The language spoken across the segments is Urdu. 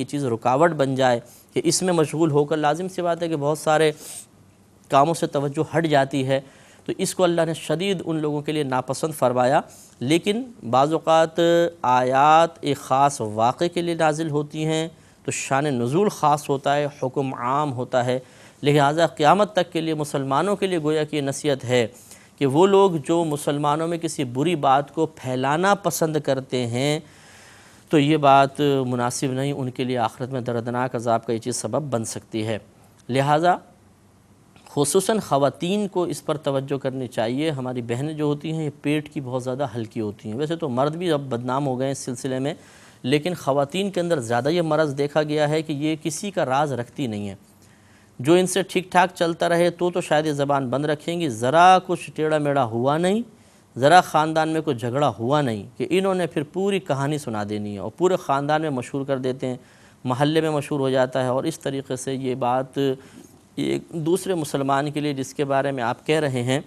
یہ چیز رکاوٹ بن جائے کہ اس میں مشغول ہو کر لازم سی بات ہے کہ بہت سارے کاموں سے توجہ ہٹ جاتی ہے، تو اس کو اللہ نے شدید ان لوگوں کے لیے ناپسند فرمایا۔ لیکن بعض اوقات آیات ایک خاص واقعے کے لیے نازل ہوتی ہیں تو شان نزول خاص ہوتا ہے، حکم عام ہوتا ہے، لہذا قیامت تک کے لیے مسلمانوں کے لیے گویا کہ یہ نصیحت ہے کہ وہ لوگ جو مسلمانوں میں کسی بری بات کو پھیلانا پسند کرتے ہیں تو یہ بات مناسب نہیں، ان کے لیے آخرت میں دردناک عذاب کا یہ چیز سبب بن سکتی ہے۔ لہٰذا خصوصاً خواتین کو اس پر توجہ کرنی چاہیے۔ ہماری بہنیں جو ہوتی ہیں یہ پیٹ کی بہت زیادہ ہلکی ہوتی ہیں، ویسے تو مرد بھی اب بدنام ہو گئے ہیں اس سلسلے میں، لیکن خواتین کے اندر زیادہ یہ مرض دیکھا گیا ہے کہ یہ کسی کا راز رکھتی نہیں ہیں۔ جو ان سے ٹھیک ٹھاک چلتا رہے تو شاید یہ زبان بند رکھیں گی، ذرا کچھ ٹیڑھا میڑھا ہوا نہیں، ذرا خاندان میں کوئی جھگڑا ہوا نہیں کہ انہوں نے پھر پوری کہانی سنا دینی ہے اور پورے خاندان میں مشہور کر دیتے ہیں، محلے میں مشہور ہو جاتا ہے، اور اس طریقے سے یہ بات ایک دوسرے مسلمان کے لیے جس کے بارے میں آپ کہہ رہے ہیں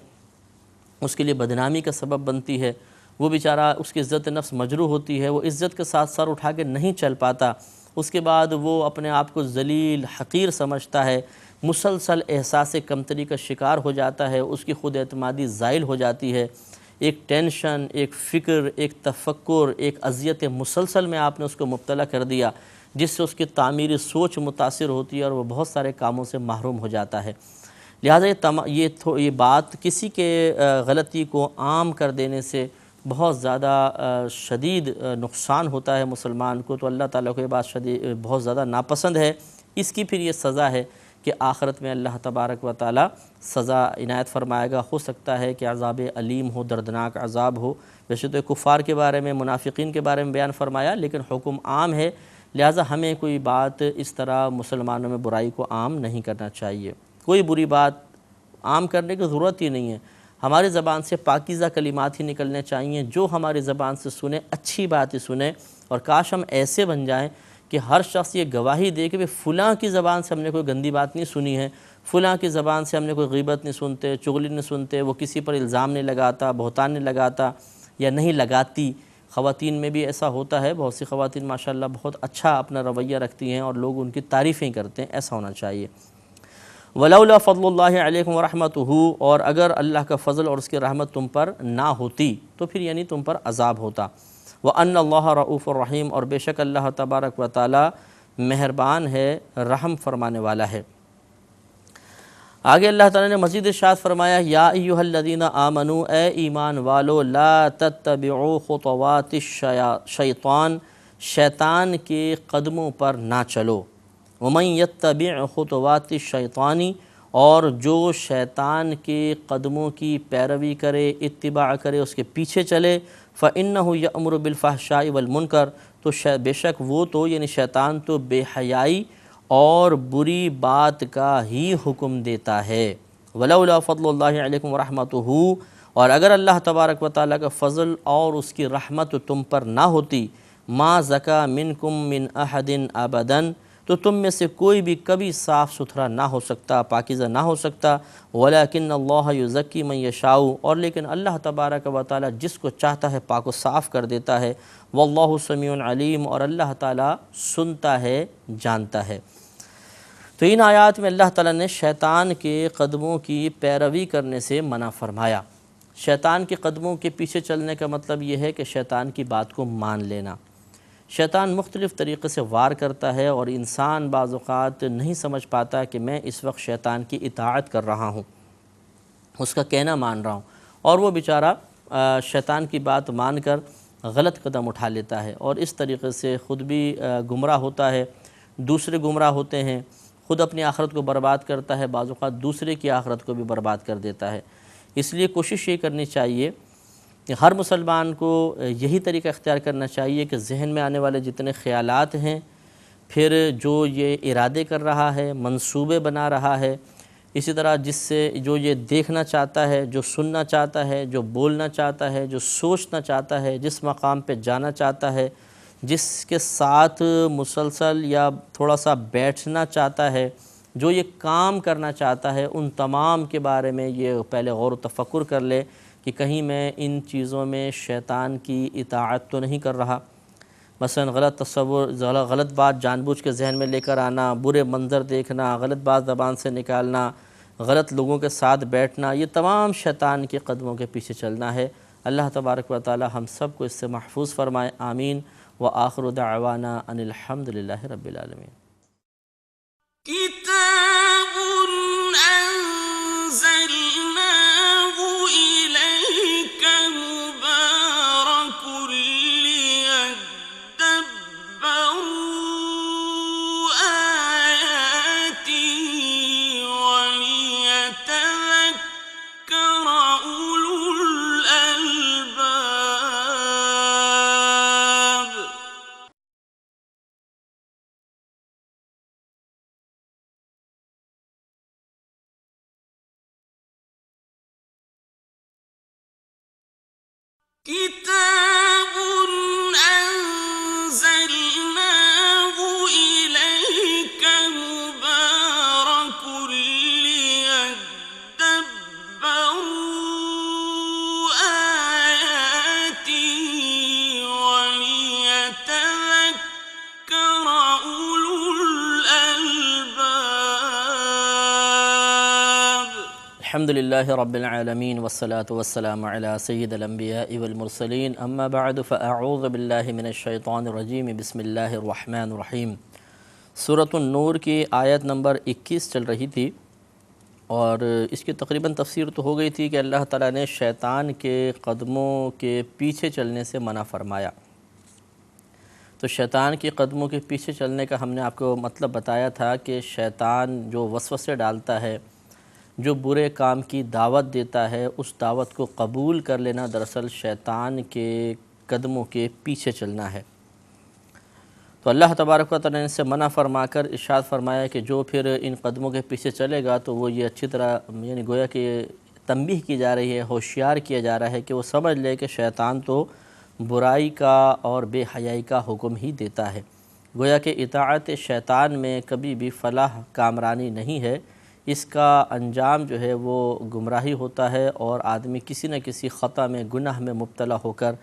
اس کے لیے بدنامی کا سبب بنتی ہے۔ وہ بیچارہ، اس کی عزت نفس مجروح ہوتی ہے، وہ عزت کے ساتھ سر اٹھا کے نہیں چل پاتا، اس کے بعد وہ اپنے آپ کو ذلیل حقیر سمجھتا ہے، مسلسل احساس کمتری کا شکار ہو جاتا ہے، اس کی خود اعتمادی زائل ہو جاتی ہے، ایک ٹینشن، ایک فکر، ایک تفکر، ایک اذیت مسلسل میں آپ نے اس کو مبتلا کر دیا، جس سے اس کی تعمیری سوچ متاثر ہوتی ہے اور وہ بہت سارے کاموں سے محروم ہو جاتا ہے۔ لہٰذا یہ بات کسی کے غلطی کو عام کر دینے سے بہت زیادہ شدید نقصان ہوتا ہے مسلمان کو، تو اللہ تعالیٰ کو یہ بات بہت زیادہ ناپسند ہے۔ اس کی پھر یہ سزا ہے کہ آخرت میں اللہ تبارک و تعالیٰ سزا عنایت فرمائے گا۔ ہو سکتا ہے کہ عذاب علیم ہو، دردناک عذاب ہو۔ ویسے تو کفار کے بارے میں، منافقین کے بارے میں بیان فرمایا، لیکن حکم عام ہے، لہٰذا ہمیں کوئی بات اس طرح مسلمانوں میں برائی کو عام نہیں کرنا چاہیے۔ کوئی بری بات عام کرنے کی ضرورت ہی نہیں ہے، ہماری زبان سے پاکیزہ کلمات ہی نکلنے چاہیے، جو ہماری زبان سے سنے اچھی بات ہی سنے، اور کاش ہم ایسے بن جائیں کہ ہر شخص یہ گواہی دے کہ فلاں کی زبان سے ہم نے کوئی گندی بات نہیں سنی ہے، فلاں کی زبان سے ہم نے کوئی غیبت نہیں سنتے، چغلی نہیں سنتے، وہ کسی پر الزام نہیں لگاتا، بہتان نہیں لگاتا یا نہیں لگاتی۔ خواتین میں بھی ایسا ہوتا ہے، بہت سی خواتین ماشاءاللہ بہت اچھا اپنا رویہ رکھتی ہیں اور لوگ ان کی تعریفیں کرتے ہیں، ایسا ہونا چاہیے۔ وَلَوْلَا فَضْلُ اللَّهِ عَلَيْكُمْ وَرَحْمَتُهُ، اور اگر اللہ کا فضل اور اس کی رحمت تم پر نہ ہوتی تو پھر یعنی تم پر عذاب ہوتا۔ وَأَنَّ اللَّهَ رَءُوفٌ الرَّحِيمٌ، اور بے شک اللہ تبارک و تعالی مہربان ہے، رحم فرمانے والا ہے۔ آگے اللہ تعالیٰ نے مزید ارشاد فرمایا، یا ایھا الذین آمنوا، اے ایمان والو، لا تتبعوا خطوات الشیطان، شیطان کے قدموں پر نہ چلو۔ ومن یتبع خطوات الشیطان، اور جو شیطان کے قدموں کی پیروی کرے، اتباع کرے، اس کے پیچھے چلے، فإنہ یأمر بالفحشاء والمنکر، تو بے شک وہ تو یعنی شیطان تو بے حیائی اور بری بات کا ہی حکم دیتا ہے۔ ولولا فضل اللہ علیکم ورحمتہ، اور اگر اللہ تبارک و تعالیٰ کا فضل اور اس کی رحمت تم پر نہ ہوتی، ما زکا منکم من احد ابدا، تو تم میں سے کوئی بھی کبھی صاف ستھرا نہ ہو سکتا، پاکیزہ نہ ہو سکتا۔ ولیکن اللہ یزکی من یشاء، اور لیکن اللہ تبارک و تعالیٰ جس کو چاہتا ہے پاک و صاف کر دیتا ہے۔ واللہ سمیع علیم، اور اللہ تعالیٰ سنتا ہے، جانتا ہے۔ تو ان آیات میں اللہ تعالیٰ نے شیطان کے قدموں کی پیروی کرنے سے منع فرمایا۔ شیطان کے قدموں کے پیچھے چلنے کا مطلب یہ ہے کہ شیطان کی بات کو مان لینا۔ شیطان مختلف طریقے سے وار کرتا ہے اور انسان بعض اوقات نہیں سمجھ پاتا کہ میں اس وقت شیطان کی اطاعت کر رہا ہوں، اس کا کہنا مان رہا ہوں، اور وہ بیچارہ شیطان کی بات مان کر غلط قدم اٹھا لیتا ہے اور اس طریقے سے خود بھی گمراہ ہوتا ہے، دوسرے گمراہ ہوتے ہیں، خود اپنی آخرت کو برباد کرتا ہے، بعض اوقات دوسرے کی آخرت کو بھی برباد کر دیتا ہے۔ اس لیے کوشش یہ کرنی چاہیے کہ ہر مسلمان کو یہی طریقہ اختیار کرنا چاہیے کہ ذہن میں آنے والے جتنے خیالات ہیں، پھر جو یہ ارادے کر رہا ہے، منصوبے بنا رہا ہے، اسی طرح جس سے جو یہ دیکھنا چاہتا ہے، جو سننا چاہتا ہے، جو بولنا چاہتا ہے، جو سوچنا چاہتا ہے، جس مقام پہ جانا چاہتا ہے، جس کے ساتھ مسلسل یا تھوڑا سا بیٹھنا چاہتا ہے، جو یہ کام کرنا چاہتا ہے، ان تمام کے بارے میں یہ پہلے غور و تفکر کر لے کہ کہیں میں ان چیزوں میں شیطان کی اطاعت تو نہیں کر رہا، مثلا غلط تصور، غلط بات جان بوجھ کے ذہن میں لے کر آنا، برے منظر دیکھنا، غلط بات زبان سے نکالنا، غلط لوگوں کے ساتھ بیٹھنا، یہ تمام شیطان کے قدموں کے پیچھے چلنا ہے۔ اللہ تبارک و تعالی ہم سب کو اس سے محفوظ فرمائے، آمین۔ وآخر دعوانا ان الحمد للہ رب العالمین۔ كتاب أنزلناه إليك مبارك ليدبروا آياته وليتذكر أولو الألباب۔ كتاب أنزلناه إليك مبارك ليدبروا آياته وليتذكر أولو الألباب۔ الحمد للہ رب العالمین والصلاة والسلام علی سید الانبیاء والمرسلین، اما بعد فاعوذ باللہ من الشیطان الرجیم، بسم اللہ الرحمن الرحیم۔ سورۃ النور کی آیت نمبر 21 چل رہی تھی، اور اس کی تقریباً تفسیر تو ہو گئی تھی کہ اللہ تعالیٰ نے شیطان کے قدموں کے پیچھے چلنے سے منع فرمایا۔ تو شیطان کے قدموں کے پیچھے چلنے کا ہم نے آپ کو مطلب بتایا تھا کہ شیطان جو وسوسے ڈالتا ہے، جو برے کام کی دعوت دیتا ہے، اس دعوت کو قبول کر لینا دراصل شیطان کے قدموں کے پیچھے چلنا ہے۔ تو اللہ تبارک و تعالیٰ نے اسے منع فرما کر ارشاد فرمایا کہ جو پھر ان قدموں کے پیچھے چلے گا تو وہ یہ اچھی طرح یعنی گویا کہ تنبیہ کی جا رہی ہے، ہوشیار کیا جا رہا ہے کہ وہ سمجھ لے کہ شیطان تو برائی کا اور بے حیائی کا حکم ہی دیتا ہے۔ گویا کہ اطاعت شیطان میں کبھی بھی فلاح کامرانی نہیں ہے، اس کا انجام جو ہے وہ گمراہی ہوتا ہے، اور آدمی کسی نہ کسی خطا میں، گناہ میں مبتلا ہو کر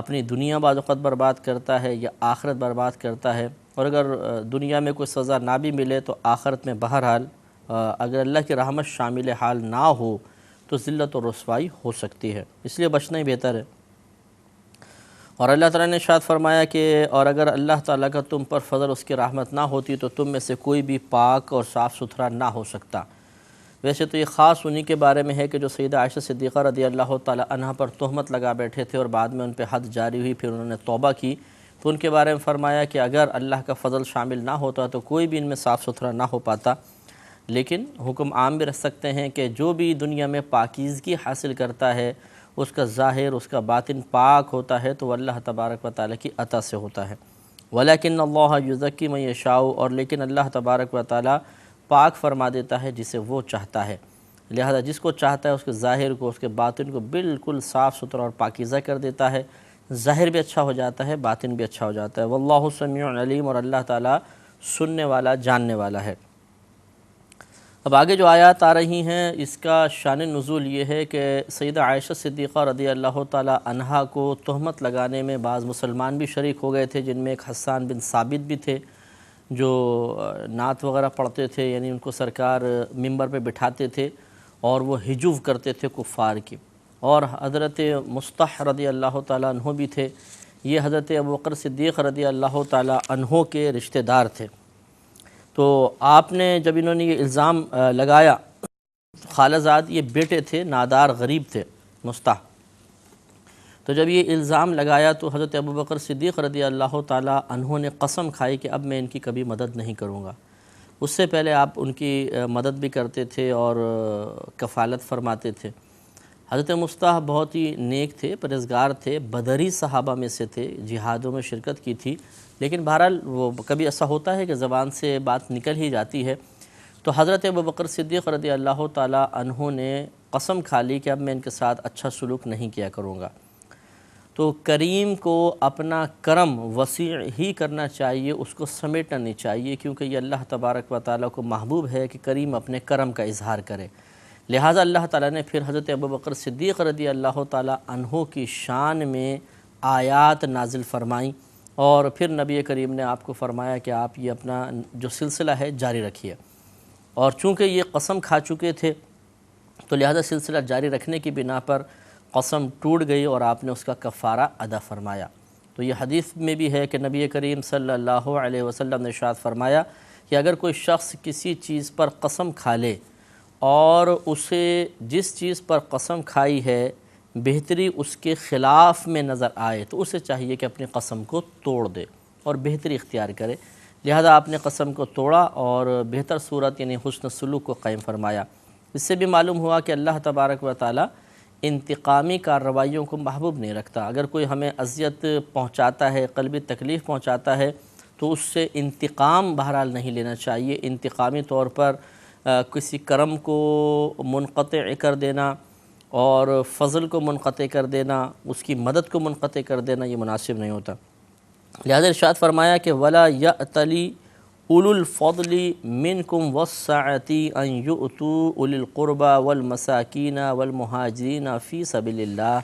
اپنی دنیا بعض اوقات برباد کرتا ہے یا آخرت برباد کرتا ہے، اور اگر دنیا میں کوئی سزا نہ بھی ملے تو آخرت میں بہرحال اگر اللہ کی رحمت شامل حال نہ ہو تو ذلت و رسوائی ہو سکتی ہے، اس لیے بچنا ہی بہتر ہے۔ اور اللہ تعالیٰ نے ارشاد فرمایا کہ اور اگر اللہ تعالیٰ کا تم پر فضل، اس کی رحمت نہ ہوتی تو تم میں سے کوئی بھی پاک اور صاف ستھرا نہ ہو سکتا۔ ویسے تو یہ خاص انہی کے بارے میں ہے کہ جو سیدہ عائشہ صدیقہ رضی اللہ تعالیٰ عنہ پر تہمت لگا بیٹھے تھے اور بعد میں ان پہ حد جاری ہوئی، پھر انہوں نے توبہ کی، تو ان کے بارے میں فرمایا کہ اگر اللہ کا فضل شامل نہ ہوتا تو کوئی بھی ان میں صاف ستھرا نہ ہو پاتا۔ لیکن حکم عام بھی رکھ سکتے ہیں کہ جو بھی دنیا میں پاکیزگی حاصل کرتا ہے، اس کا ظاہر، اس کا باطن پاک ہوتا ہے، تو اللہ تبارک و تعالیٰ کی عطا سے ہوتا ہے۔ وَلَكِنَّ اللَّهَ يُزَكِّي مَن يَشَاءُ، اور لیکن اللہ تبارک و تعالیٰ پاک فرما دیتا ہے جسے وہ چاہتا ہے، لہذا جس کو چاہتا ہے اس کے ظاہر کو، اس کے باطن کو بالکل صاف ستھرا اور پاکیزہ کر دیتا ہے، ظاہر بھی اچھا ہو جاتا ہے، باطن بھی اچھا ہو جاتا ہے۔ واللہ سمیع علیم، اور اللہ تعالیٰ سننے والا، جاننے والا ہے۔ اب آگے جو آیات آ رہی ہیں اس کا شان نزول یہ ہے کہ سیدہ عائشہ صدیقہ رضی اللہ تعالیٰ عنہا کو تہمت لگانے میں بعض مسلمان بھی شریک ہو گئے تھے، جن میں ایک حسان بن ثابت بھی تھے جو نعت وغیرہ پڑھتے تھے، یعنی ان کو سرکار ممبر پہ بٹھاتے تھے اور وہ ہجو کرتے تھے کفار کی، اور حضرت مصطح رضی اللہ تعالیٰ عنہ بھی تھے، یہ حضرت ابوبکر صدیق رضی اللہ تعالیٰ عنہ کے رشتہ دار تھے۔ تو آپ نے جب انہوں نے یہ الزام لگایا، خالہ زاد یہ بیٹے تھے، نادار غریب تھے مصطح، تو جب یہ الزام لگایا تو حضرت ابوبکر صدیق رضی اللہ تعالیٰ عنہ نے قسم کھائی کہ اب میں ان کی کبھی مدد نہیں کروں گا۔ اس سے پہلے آپ ان کی مدد بھی کرتے تھے اور کفالت فرماتے تھے۔ حضرت مصطح بہت ہی نیک تھے، پرہیزگار تھے، بدری صحابہ میں سے تھے، جہادوں میں شرکت کی تھی، لیکن بہرحال وہ کبھی ایسا ہوتا ہے کہ زبان سے بات نکل ہی جاتی ہے۔ تو حضرت ابوبکر صدیق رضی اللہ تعالیٰ عنہ نے قسم کھا لی کہ اب میں ان کے ساتھ اچھا سلوک نہیں کیا کروں گا۔ تو کریم کو اپنا کرم وسیع ہی کرنا چاہیے، اس کو سمیٹنا نہیں چاہیے، کیونکہ یہ اللہ تبارک و تعالیٰ کو محبوب ہے کہ کریم اپنے کرم کا اظہار کرے۔ لہٰذا اللہ تعالیٰ نے پھر حضرت ابوبکر صدیق رضی اللہ تعالیٰ عنہ کی شان میں آیات نازل فرمائیں، اور پھر نبی کریم نے آپ کو فرمایا کہ آپ یہ اپنا جو سلسلہ ہے جاری رکھیے، اور چونکہ یہ قسم کھا چکے تھے تو لہذا سلسلہ جاری رکھنے کی بنا پر قسم ٹوٹ گئی اور آپ نے اس کا کفارہ ادا فرمایا۔ تو یہ حدیث میں بھی ہے کہ نبی کریم صلی اللہ علیہ وسلم نے ارشاد فرمایا کہ اگر کوئی شخص کسی چیز پر قسم کھا لے اور اسے جس چیز پر قسم کھائی ہے بہتری اس کے خلاف میں نظر آئے تو اسے چاہیے کہ اپنی قسم کو توڑ دے اور بہتری اختیار کرے، لہذا آپ نے قسم کو توڑا اور بہتر صورت یعنی حسن سلوک کو قائم فرمایا۔ اس سے بھی معلوم ہوا کہ اللہ تبارک و تعالی انتقامی کارروائیوں کو محبوب نہیں رکھتا۔ اگر کوئی ہمیں اذیت پہنچاتا ہے، قلبی تکلیف پہنچاتا ہے تو اس سے انتقام بہرحال نہیں لینا چاہیے۔ انتقامی طور پر کسی کرم کو منقطع کر دینا اور فضل کو منقطع کر دینا، اس کی مدد کو منقطع کر دینا، یہ مناسب نہیں ہوتا۔ لہذا ارشاد فرمایا کہ وَلَا يَأْتَلِ اولو الفضل منکم والسعۃ ان یؤتوا اولی القربى والمساکین والمہاجرین فی سبیل اللہ،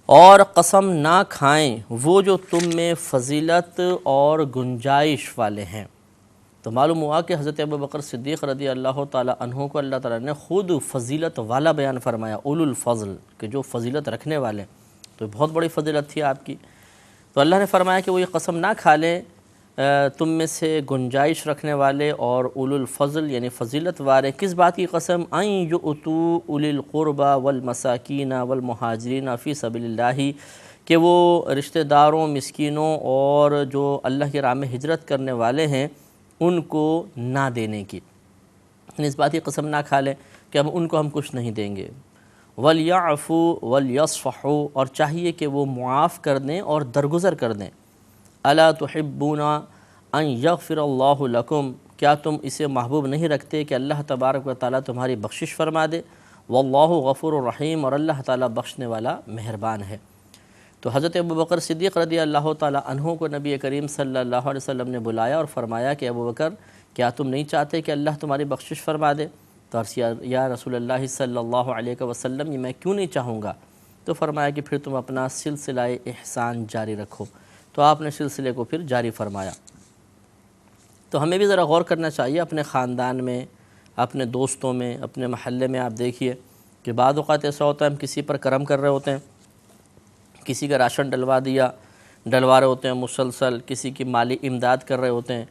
اور قسم نہ کھائیں وہ جو تم میں فضیلت اور گنجائش والے ہیں۔ تو معلوم ہوا کہ حضرت ابوبکر صدیق رضی اللہ تعالی عنہ کو اللہ تعالیٰ نے خود فضیلت والا بیان فرمایا، اولو الفضل، کہ جو فضیلت رکھنے والے، تو بہت بڑی فضیلت تھی آپ کی۔ تو اللہ نے فرمایا کہ وہ یہ قسم نہ کھا لیں تم میں سے گنجائش رکھنے والے اور اولو الفضل یعنی فضیلت والے۔ کس بات کی قسم؟ ان یؤتوا اولی القربى والمساکین والمہاجرین فی سبیل اللہ، کہ وہ رشتہ داروں، مسکینوں اور جو اللہ کی راہ میں ہجرت کرنے والے ہیں ان کو نہ دینے کی، اس بات کی قسم نہ کھا لیں کہ اب ان کو ہم کچھ نہیں دیں گے۔ وَلْيَعْفُوا وَلْيَصْفَحُوا، اور چاہیے کہ وہ معاف کر دیں اور درگزر کر دیں۔ الا تحبون ان یغفر اللہ لکم، کیا تم اسے محبوب نہیں رکھتے کہ اللہ تبارک و تعالیٰ تمہاری بخشش فرما دے؟ واللہ غفور الرحیم، اور اللہ تعالیٰ بخشنے والا مہربان ہے۔ تو حضرت ابوبکر صدیق رضی اللہ تعالیٰ عنہ کو نبی کریم صلی اللہ علیہ وسلم نے بلایا اور فرمایا کہ ابوبکر کیا تم نہیں چاہتے کہ اللہ تمہاری بخشش فرما دے؟ تو عرض کیا یا رسول اللہ صلی اللہ علیہ وسلم یہ میں کیوں نہیں چاہوں گا؟ تو فرمایا کہ پھر تم اپنا سلسلہ احسان جاری رکھو۔ تو آپ نے سلسلے کو پھر جاری فرمایا۔ تو ہمیں بھی ذرا غور کرنا چاہیے اپنے خاندان میں، اپنے دوستوں میں، اپنے محلے میں۔ آپ دیکھیے کہ بعض اوقات ایسا ہوتا ہے ہم کسی پر کرم کر رہے ہوتے ہیں، کسی کا راشن ڈلوا رہے ہوتے ہیں مسلسل، کسی کی مالی امداد کر رہے ہوتے ہیں،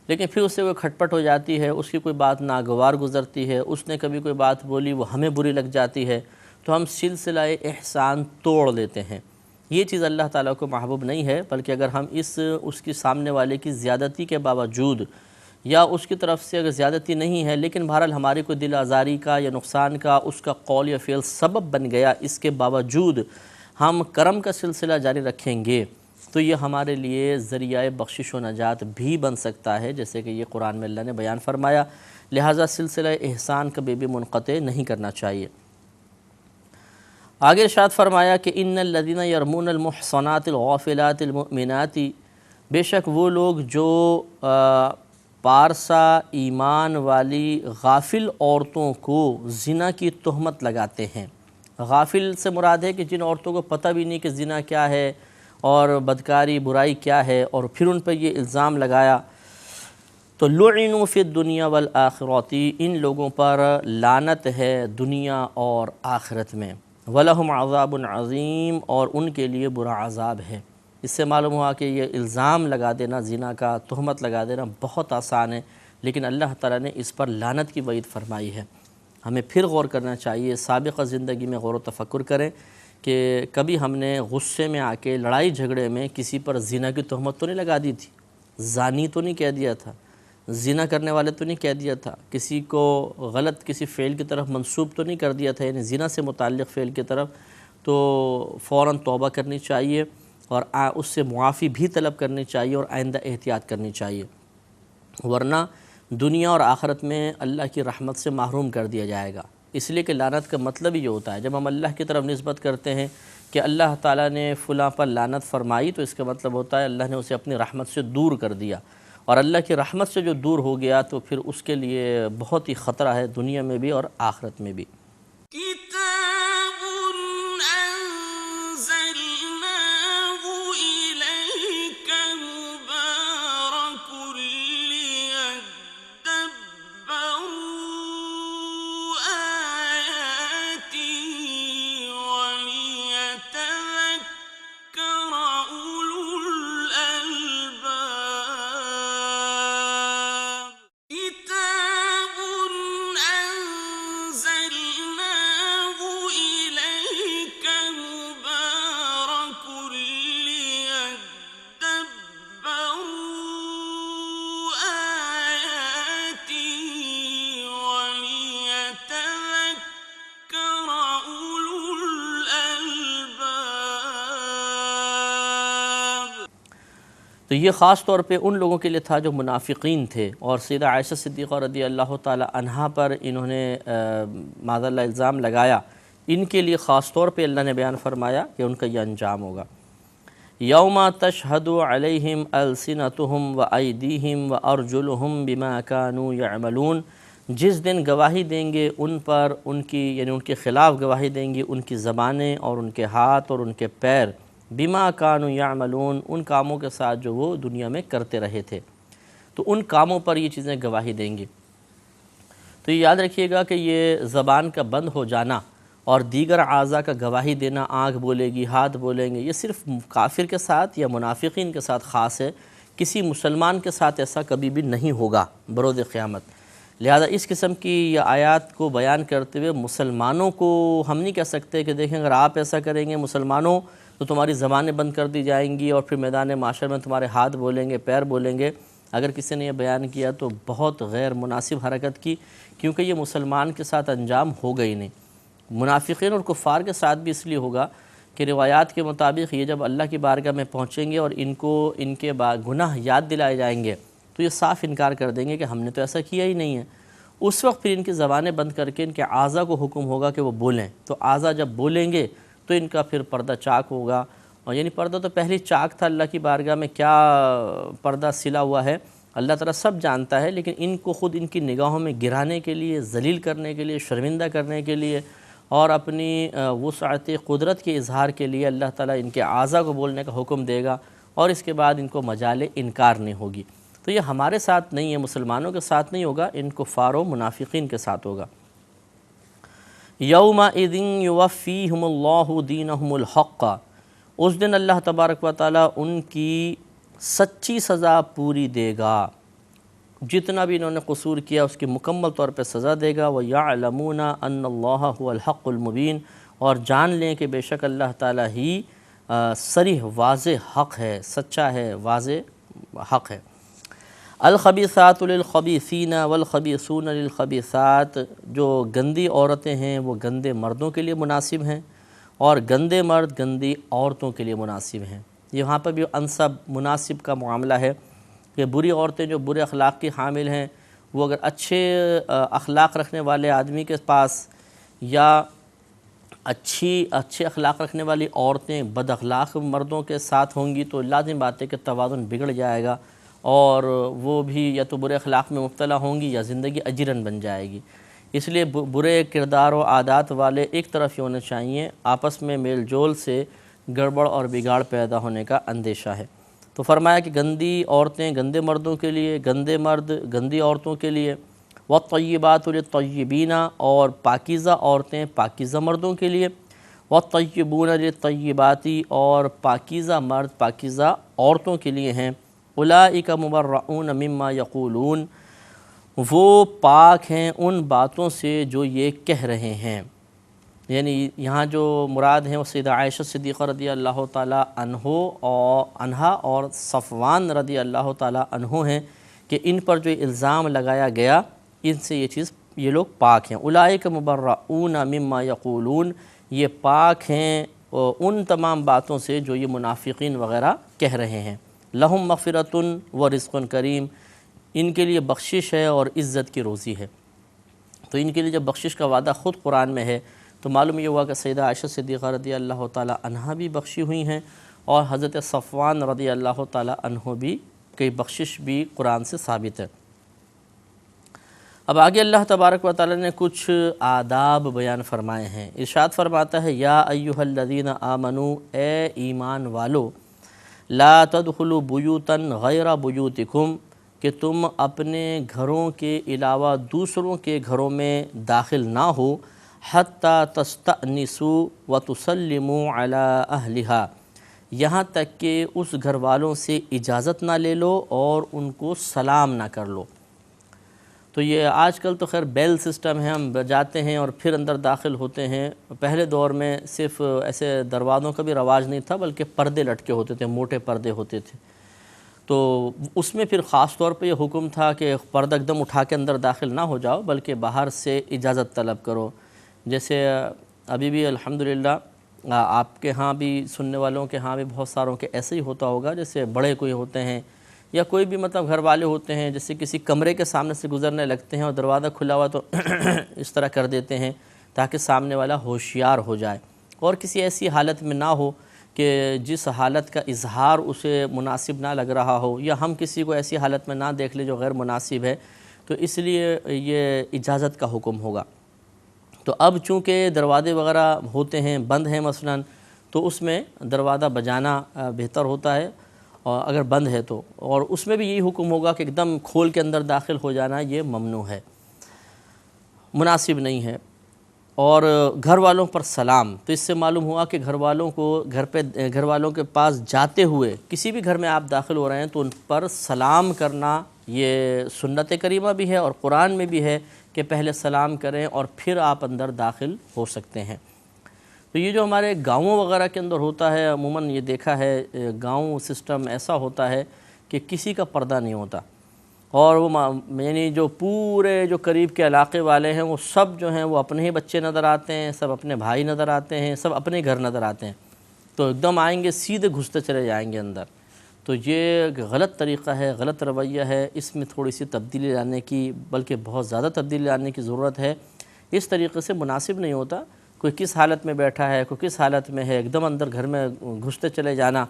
لیکن پھر اس سے کوئی کھٹپٹ ہو جاتی ہے، اس کی کوئی بات ناگوار گزرتی ہے، اس نے کبھی کوئی بات بولی وہ ہمیں بری لگ جاتی ہے، تو ہم سلسلہ احسان توڑ دیتے ہیں۔ یہ چیز اللہ تعالیٰ کو محبوب نہیں ہے، بلکہ اگر ہم اس کی سامنے والے کی زیادتی کے باوجود یا اس کی طرف سے اگر زیادتی نہیں ہے لیکن بہرحال ہماری کوئی دل آزاری کا یا نقصان کا اس کا قول یا فعل سبب بن گیا، اس کے باوجود ہم کرم کا سلسلہ جاری رکھیں گے تو یہ ہمارے لیے ذریعہ بخشش و نجات بھی بن سکتا ہے، جیسے کہ یہ قرآن میں اللہ نے بیان فرمایا۔ لہٰذا سلسلہ احسان کبھی بھی منقطع نہیں کرنا چاہیے۔ آگے ارشاد فرمایا کہ ان الذین یرمون المحصنات الغافلات المؤمنات، بے شک وہ لوگ جو پارسا ایمان والی غافل عورتوں کو زنا کی تہمت لگاتے ہیں۔ غافل سے مراد ہے کہ جن عورتوں کو پتہ بھی نہیں کہ زنا کیا ہے اور بدکاری برائی کیا ہے، اور پھر ان پر یہ الزام لگایا، تو لعنوا فی الدنیا والآخرۃ، ان لوگوں پر لعنت ہے دنیا اور آخرت میں۔ وَلَهُمْ عَذَابٌ عَظِيمٌ، اور ان کے لیے برا عذاب ہے۔ اس سے معلوم ہوا کہ یہ الزام لگا دینا، زنا کا تہمت لگا دینا بہت آسان ہے، لیکن اللہ تعالیٰ نے اس پر لعنت کی وعید فرمائی ہے۔ ہمیں پھر غور کرنا چاہیے، سابقہ زندگی میں غور و تفکر کریں کہ کبھی ہم نے غصے میں آ کے لڑائی جھگڑے میں کسی پر زنا کی تہمت تو نہیں لگا دی تھی، زانی تو نہیں کہہ دیا تھا، زنا کرنے والے تو نہیں کہہ دیا تھا، کسی کو غلط کسی فعل کی طرف منسوب تو نہیں کر دیا تھا، یعنی زنا سے متعلق فعل کی طرف، تو فوراً توبہ کرنی چاہیے اور اس سے معافی بھی طلب کرنی چاہیے اور آئندہ احتیاط کرنی چاہیے، ورنہ دنیا اور آخرت میں اللہ کی رحمت سے محروم کر دیا جائے گا۔ اس لیے کہ لعنت کا مطلب یہ ہوتا ہے، جب ہم اللہ کی طرف نسبت کرتے ہیں کہ اللہ تعالیٰ نے فلاں پر لعنت فرمائی، تو اس کا مطلب ہوتا ہے اللہ نے اسے اپنی رحمت سے دور کر دیا، اور اللہ کی رحمت سے جو دور ہو گیا تو پھر اس کے لیے بہت ہی خطرہ ہے دنیا میں بھی اور آخرت میں بھی۔ کتاب انزلناہ الیک تو یہ خاص طور پہ ان لوگوں کے لیے تھا جو منافقین تھے، اور سیدہ عائشہ صدیقہ رضی اللہ تعالی عنہا پر انہوں نے معاذ اللہ الزام لگایا، ان کے لیے خاص طور پہ اللہ نے بیان فرمایا کہ ان کا یہ انجام ہوگا۔ یوم تشہد علیہم السنتہم وایدیہم وارجلہم بما کانوا یعملون، جس دن گواہی دیں گے ان پر، ان کی یعنی ان کے خلاف گواہی دیں گی ان کی زبانیں اور ان کے ہاتھ اور ان کے پیر، بما کانوا یعملون، ان کاموں کے ساتھ جو وہ دنیا میں کرتے رہے تھے، تو ان کاموں پر یہ چیزیں گواہی دیں گی۔ تو یہ یاد رکھیے گا کہ یہ زبان کا بند ہو جانا اور دیگر اعضاء کا گواہی دینا، آنکھ بولے گی، ہاتھ بولیں گے، یہ صرف کافر کے ساتھ یا منافقین کے ساتھ خاص ہے، کسی مسلمان کے ساتھ ایسا کبھی بھی نہیں ہوگا بروز قیامت۔ لہذا اس قسم کی یہ آیات کو بیان کرتے ہوئے مسلمانوں کو ہم نہیں کہہ سکتے کہ دیکھیں اگر آپ ایسا کریں گے مسلمانوں تو تمہاری زبانیں بند کر دی جائیں گی اور پھر میدان معاشر میں تمہارے ہاتھ بولیں گے، پیر بولیں گے۔ اگر کسی نے یہ بیان کیا تو بہت غیر مناسب حرکت کی، کیونکہ یہ مسلمان کے ساتھ انجام ہوگا ہی نہیں۔ منافقین اور کفار کے ساتھ بھی اس لیے ہوگا کہ روایات کے مطابق یہ جب اللہ کی بارگاہ میں پہنچیں گے اور ان کو ان کے گناہ یاد دلائے جائیں گے تو یہ صاف انکار کر دیں گے کہ ہم نے تو ایسا کیا ہی نہیں ہے۔ اس وقت پھر ان کی زبانیں بند کر کے ان کے اعضاء کو حکم ہوگا کہ وہ بولیں، تو اعضاء جب بولیں گے تو ان کا پھر پردہ چاک ہوگا، اور یعنی پردہ تو پہلے چاک تھا، اللہ کی بارگاہ میں کیا پردہ سلا ہوا ہے اللہ تعالیٰ سب جانتا ہے، لیکن ان کو خود ان کی نگاہوں میں گرانے کے لیے، ذلیل کرنے کے لیے، شرمندہ کرنے کے لیے اور اپنی وسعت قدرت کے اظہار کے لیے اللہ تعالیٰ ان کے اعضاء کو بولنے کا حکم دے گا، اور اس کے بعد ان کو مجال انکار نہیں ہوگی۔ تو یہ ہمارے ساتھ نہیں ہے، مسلمانوں کے ساتھ نہیں ہوگا، ان کفار و منافقین کے ساتھ ہوگا۔ یومئذ یوفیہم اللہ دینہم الحق، اس دن اللہ تبارک و تعالیٰ ان کی سچی سزا پوری دے گا، جتنا بھی انہوں نے قصور کیا اس کی مکمل طور پہ سزا دے گا۔ وَيَعْلَمُونَ أَنَّ اللَّهَ هُوَ الْحَقُّ الْمُبِينُ، اور جان لیں کہ بے شک اللہ تعالیٰ ہی صریح واضح حق ہے، سچا ہے، واضح حق ہے۔ الخبیثات للخبیثین والخبیثون للخبیثات، جو گندی عورتیں ہیں وہ گندے مردوں کے لیے مناسب ہیں، اور گندے مرد گندی عورتوں کے لیے مناسب ہیں۔ یہاں پر بھی انسب مناسب کا معاملہ ہے کہ بری عورتیں جو برے اخلاق کی حامل ہیں، وہ اگر اچھے اخلاق رکھنے والے آدمی کے پاس، یا اچھے اخلاق رکھنے والی عورتیں بد اخلاق مردوں کے ساتھ ہوں گی تو لازم بات ہے کہ توازن بگڑ جائے گا، اور وہ بھی یا تو برے اخلاق میں مبتلا ہوں گی یا زندگی اجیرن بن جائے گی۔ اس لیے برے کردار و عادات والے ایک طرف ہی ہونے چاہیے، آپس میں میل جول سے گڑبڑ اور بگاڑ پیدا ہونے کا اندیشہ ہے۔ تو فرمایا کہ گندی عورتیں گندے مردوں کے لیے، گندے مرد گندی عورتوں کے لیے، والطیبات للطیبین، اور پاکیزہ عورتیں پاکیزہ مردوں کے لیے، والطیبون للطیبات، اور پاکیزہ مرد پاکیزہ عورتوں کے لیے ہیں۔ اولئک مبرؤون مما یقولون، وہ پاک ہیں ان باتوں سے جو یہ کہہ رہے ہیں۔ یعنی یہاں جو مراد ہیں وہ سیدہ عائشہ صدیقہ رضی اللہ تعالیٰ عنہا اور صفوان رضی اللہ تعالیٰ عنہ ہیں، کہ ان پر جو الزام لگایا گیا ان سے یہ لوگ پاک ہیں۔ اولئک مبرؤون مما یقولون، یہ پاک ہیں ان تمام باتوں سے جو یہ منافقین وغیرہ کہہ رہے ہیں۔ لہم مغفرۃ و رزق کریم، ان کے لیے بخشش ہے اور عزت کی روزی ہے۔ تو ان کے لیے جب بخشش کا وعدہ خود قرآن میں ہے تو معلوم یہ ہوا کہ سیدہ عائشہ صدیقہ رضی اللہ تعالیٰ عنہ بھی بخشی ہوئی ہیں، اور حضرت صفوان رضی اللہ تعالیٰ عنہ بھی کی بخشش بھی قرآن سے ثابت ہے۔ اب آگے اللہ تبارک و تعالیٰ نے کچھ آداب بیان فرمائے ہیں۔ ارشاد فرماتا ہے، یا ایہا الذین آمنوا، اے ایمان والو، لا تدخلوا بیوتا غیر بیوتکم، کہ تم اپنے گھروں کے علاوہ دوسروں کے گھروں میں داخل نہ ہو، حتی تستأنسوا وتسلموا علی اہلہا، یہاں تک کہ اس گھر والوں سے اجازت نہ لے لو اور ان کو سلام نہ کر لو۔ تو یہ آج کل تو خیر بیل سسٹم ہے، ہم جاتے ہیں اور پھر اندر داخل ہوتے ہیں۔ پہلے دور میں صرف ایسے دروازوں کا بھی رواج نہیں تھا، بلکہ پردے لٹکے ہوتے تھے، موٹے پردے ہوتے تھے، تو اس میں پھر خاص طور پہ یہ حکم تھا کہ پردہ ایک دم اٹھا کے اندر داخل نہ ہو جاؤ، بلکہ باہر سے اجازت طلب کرو۔ جیسے ابھی بھی الحمدللہ آپ کے ہاں بھی سننے والوں کے ہاں بھی بہت ساروں کے ایسے ہی ہوتا ہوگا، جیسے بڑے کوئی ہوتے ہیں یا کوئی بھی مطلب گھر والے ہوتے ہیں، جیسے کسی کمرے کے سامنے سے گزرنے لگتے ہیں اور دروازہ کھلا ہوا تو اس طرح کر دیتے ہیں تاکہ سامنے والا ہوشیار ہو جائے، اور کسی ایسی حالت میں نہ ہو کہ جس حالت کا اظہار اسے مناسب نہ لگ رہا ہو، یا ہم کسی کو ایسی حالت میں نہ دیکھ لیں جو غیر مناسب ہے، تو اس لیے یہ اجازت کا حکم ہوگا۔ تو اب چونکہ دروازے وغیرہ ہوتے ہیں، بند ہیں مثلاً، تو اس میں دروازہ بجانا بہتر ہوتا ہے، اور اگر بند ہے تو، اور اس میں بھی یہی حکم ہوگا کہ ایک دم کھول کے اندر داخل ہو جانا یہ ممنوع ہے، مناسب نہیں ہے۔ اور گھر والوں پر سلام، تو اس سے معلوم ہوا کہ گھر والوں کو گھر والوں کے پاس جاتے ہوئے کسی بھی گھر میں آپ داخل ہو رہے ہیں تو ان پر سلام کرنا یہ سنت کریمہ بھی ہے اور قرآن میں بھی ہے کہ پہلے سلام کریں اور پھر آپ اندر داخل ہو سکتے ہیں۔ تو یہ جو ہمارے گاؤں وغیرہ کے اندر ہوتا ہے، عموماً یہ دیکھا ہے گاؤں سسٹم ایسا ہوتا ہے کہ کسی کا پردہ نہیں ہوتا، اور وہ یعنی جو پورے جو قریب کے علاقے والے ہیں وہ سب جو ہیں وہ اپنے ہی بچے نظر آتے ہیں، سب اپنے بھائی نظر آتے ہیں، سب اپنے گھر نظر آتے ہیں، تو ایک دم آئیں گے سیدھے گھستے چلے جائیں گے اندر۔ تو یہ غلط طریقہ ہے، غلط رویہ ہے، اس میں تھوڑی سی تبدیلی لانے کی، بلکہ بہت زیادہ تبدیلی لانے کی ضرورت ہے۔ اس طریقے سے مناسب نہیں ہوتا، کوئی کس حالت میں بیٹھا ہے، کوئی کس حالت میں ہے، ایک دم اندر گھر میں گھستے چلے جانا،